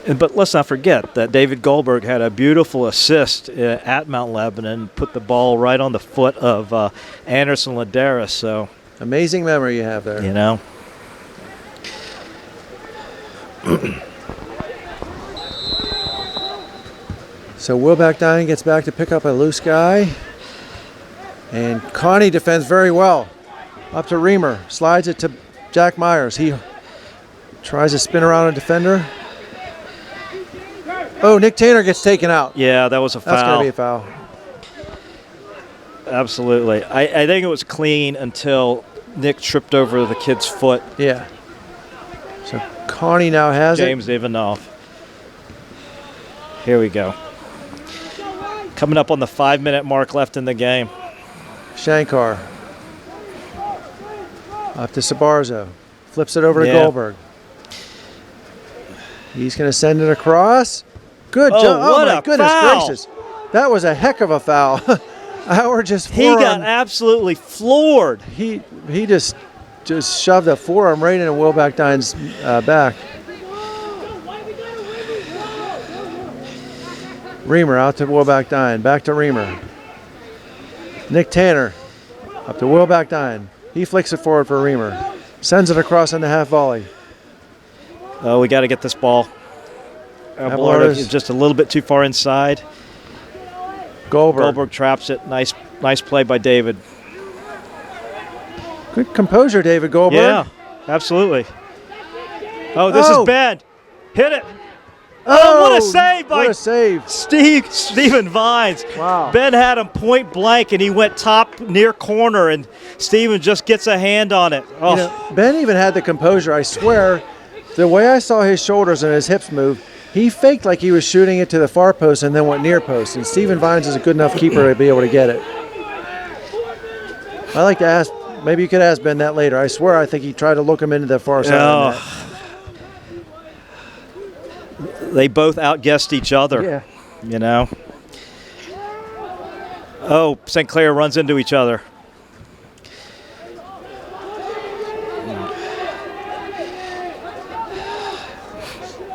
But let's not forget that David Goldberg had a beautiful assist at Mount Lebanon, put the ball right on the foot of Anderson Ladera. So amazing memory you have there. So Wilbeck Dining gets back to pick up a loose guy. And Connie defends very well. Up to Reamer. Slides it to Jack Myers. He tries to spin around a defender. Oh, Nick Tanner gets taken out. Yeah, that was a foul. That's going to be a foul. Absolutely. I think it was clean until Nick tripped over the kid's foot. Yeah. So Connie now has James Ivanov. Here we go. Coming up on the 5-minute mark left in the game. Shankar. Up to Sabarzo. Flips it over to Goldberg. He's going to send it across. Good job. Oh, my goodness gracious. That was a heck of a foul. Howard just forearm. He got absolutely floored. He just shoved a forearm right into Wilbeck Dine's back. Reamer out to Wilbeck Dine. Back to Reamer. Nick Tanner up to Wilbeck Dine. He flicks it forward for Reamer. Sends it across on the half volley. Oh, we got to get this ball. Abelardo is just a little bit too far inside. Goldberg traps it. Nice play by David. Good composure, David Goldberg. Yeah, absolutely. Oh, this is Ben. Hit it. Oh, what a save by Steven Vines. Wow. Ben had him point blank, and he went top near corner, and Steven just gets a hand on it. Oh. Ben even had the composure. I swear, the way I saw his shoulders and his hips move, he faked like he was shooting it to the far post and then went near post. And Steven Vines is a good enough keeper to be able to get it. I'd like to ask, maybe you could ask Ben that later. I swear I think he tried to look him into the far side of the net. They both outguessed each other. Yeah. Oh, St. Clair runs into each other.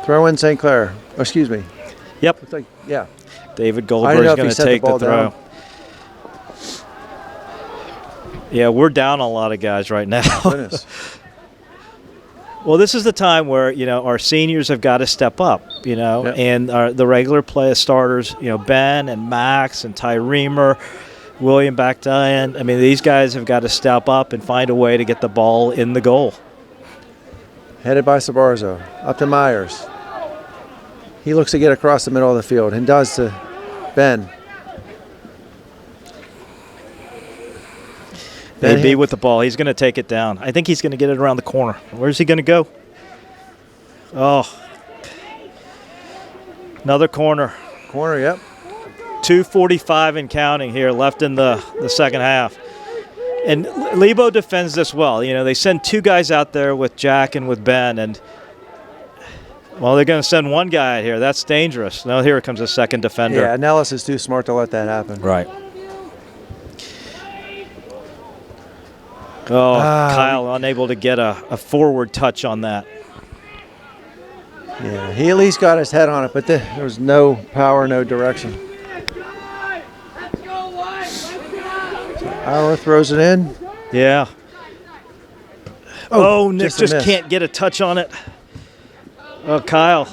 Throw in St. Clair. Oh, excuse me. Yep. Yeah. David Goldberg's going to take the throw. Down. Yeah, we're down a lot of guys right now. Goodness. Well, this is the time where, our seniors have got to step up, and the regular play starters, Ben and Max and Ty Reamer, William Backdian. I mean, these guys have got to step up and find a way to get the ball in the goal. Headed by Sabarzo. Up to Myers. He looks to get across the middle of the field and does to Ben. B with the ball. He's going to take it down. I think he's going to get it around the corner. Where's he going to go? Oh. Another corner. Corner, yep. 2:45 and counting here left in the second half. And Lebo defends this well. They send two guys out there with Jack and with Ben, and, well, they're going to send one guy out here. That's dangerous. Now here comes a second defender. Yeah, Nellis is too smart to let that happen. Right. Oh, Kyle unable to get a forward touch on that. Yeah, he at least got his head on it, but there was no power, no direction. So Auer throws it in. Yeah. Oh, Nick just miss. can't get a touch on it. Oh, Kyle.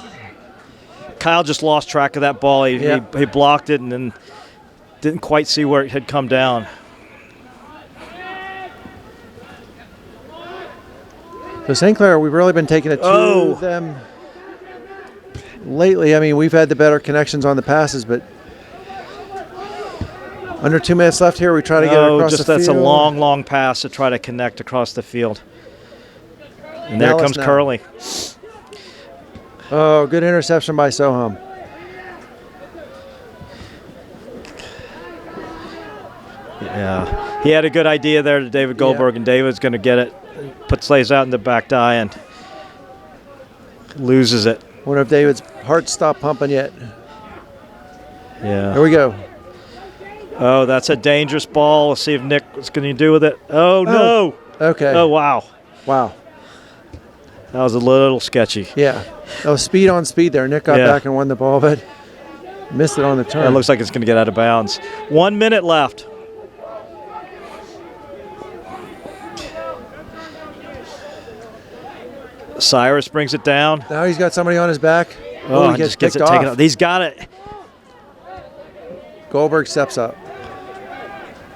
Kyle just lost track of that ball. He blocked it and then didn't quite see where it had come down. So St. Clair, we've really been taking it to them lately. I mean, we've had the better connections on the passes, but under 2 minutes left here, we try to get it across the field. That's a long, long pass to try to connect across the field. And there comes Curley. Oh, good interception by Soham. Yeah, he had a good idea there to David Goldberg, and David's going to get it. Lays out in the back die and loses it. Wonder if David's heart stopped pumping yet. Yeah. Here we go. Oh, that's a dangerous ball. Let's see if Nick what's going to do with it. Oh, no. Okay. Oh, wow. Wow. That was a little sketchy. Yeah. That was speed on speed there. Nick got back and won the ball, but missed it on the turn. It looks like it's going to get out of bounds. 1 minute left. Cyrus brings it down. Now he's got somebody on his back. Oh, he gets it kicked off. He's got it. Goldberg steps up.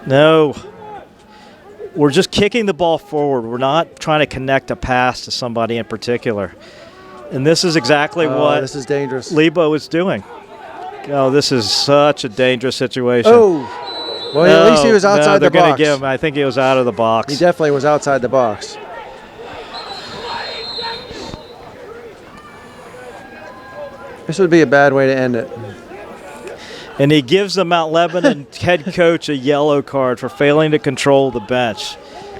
No. We're just kicking the ball forward. We're not trying to connect a pass to somebody in particular. And this is exactly what this is dangerous. Lebo is doing. Oh, this is such a dangerous situation. Oh. Well, at least he was outside the box. They're going to give him. I think he was out of the box. He definitely was outside the box. This would be a bad way to end it. And he gives the Mount Lebanon head coach a yellow card for failing to control the bench.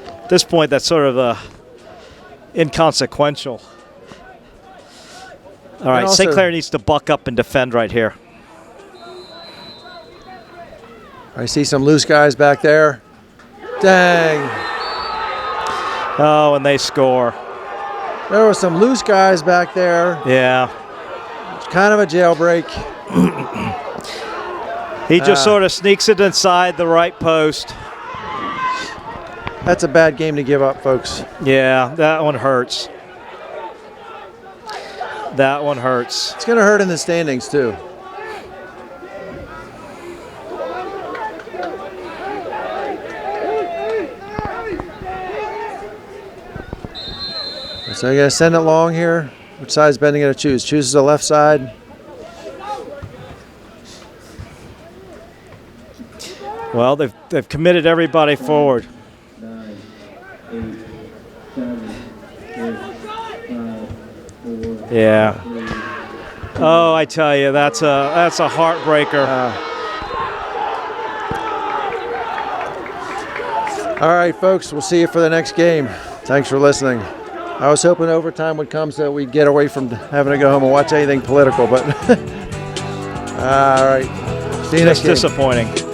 At this point, that's sort of inconsequential. All right, St. Clair needs to buck up and defend right here. I see some loose guys back there. Dang. Oh, and they score. There were some loose guys back there. Yeah. It's kind of a jailbreak. He just sort of sneaks it inside the right post. That's a bad game to give up, folks. Yeah, that one hurts. That one hurts. It's going to hurt in the standings, too. So you're going to send it long here. Which side is Bending going to choose? Chooses the left side. Well, they've committed everybody forward. 9, 8, 7, 6, 5, 4. Yeah. Oh, I tell you, that's a heartbreaker. All right, folks, we'll see you for the next game. Thanks for listening. I was hoping overtime would come so we'd get away from having to go home and watch anything political, but all right. See you next game. Disappointing.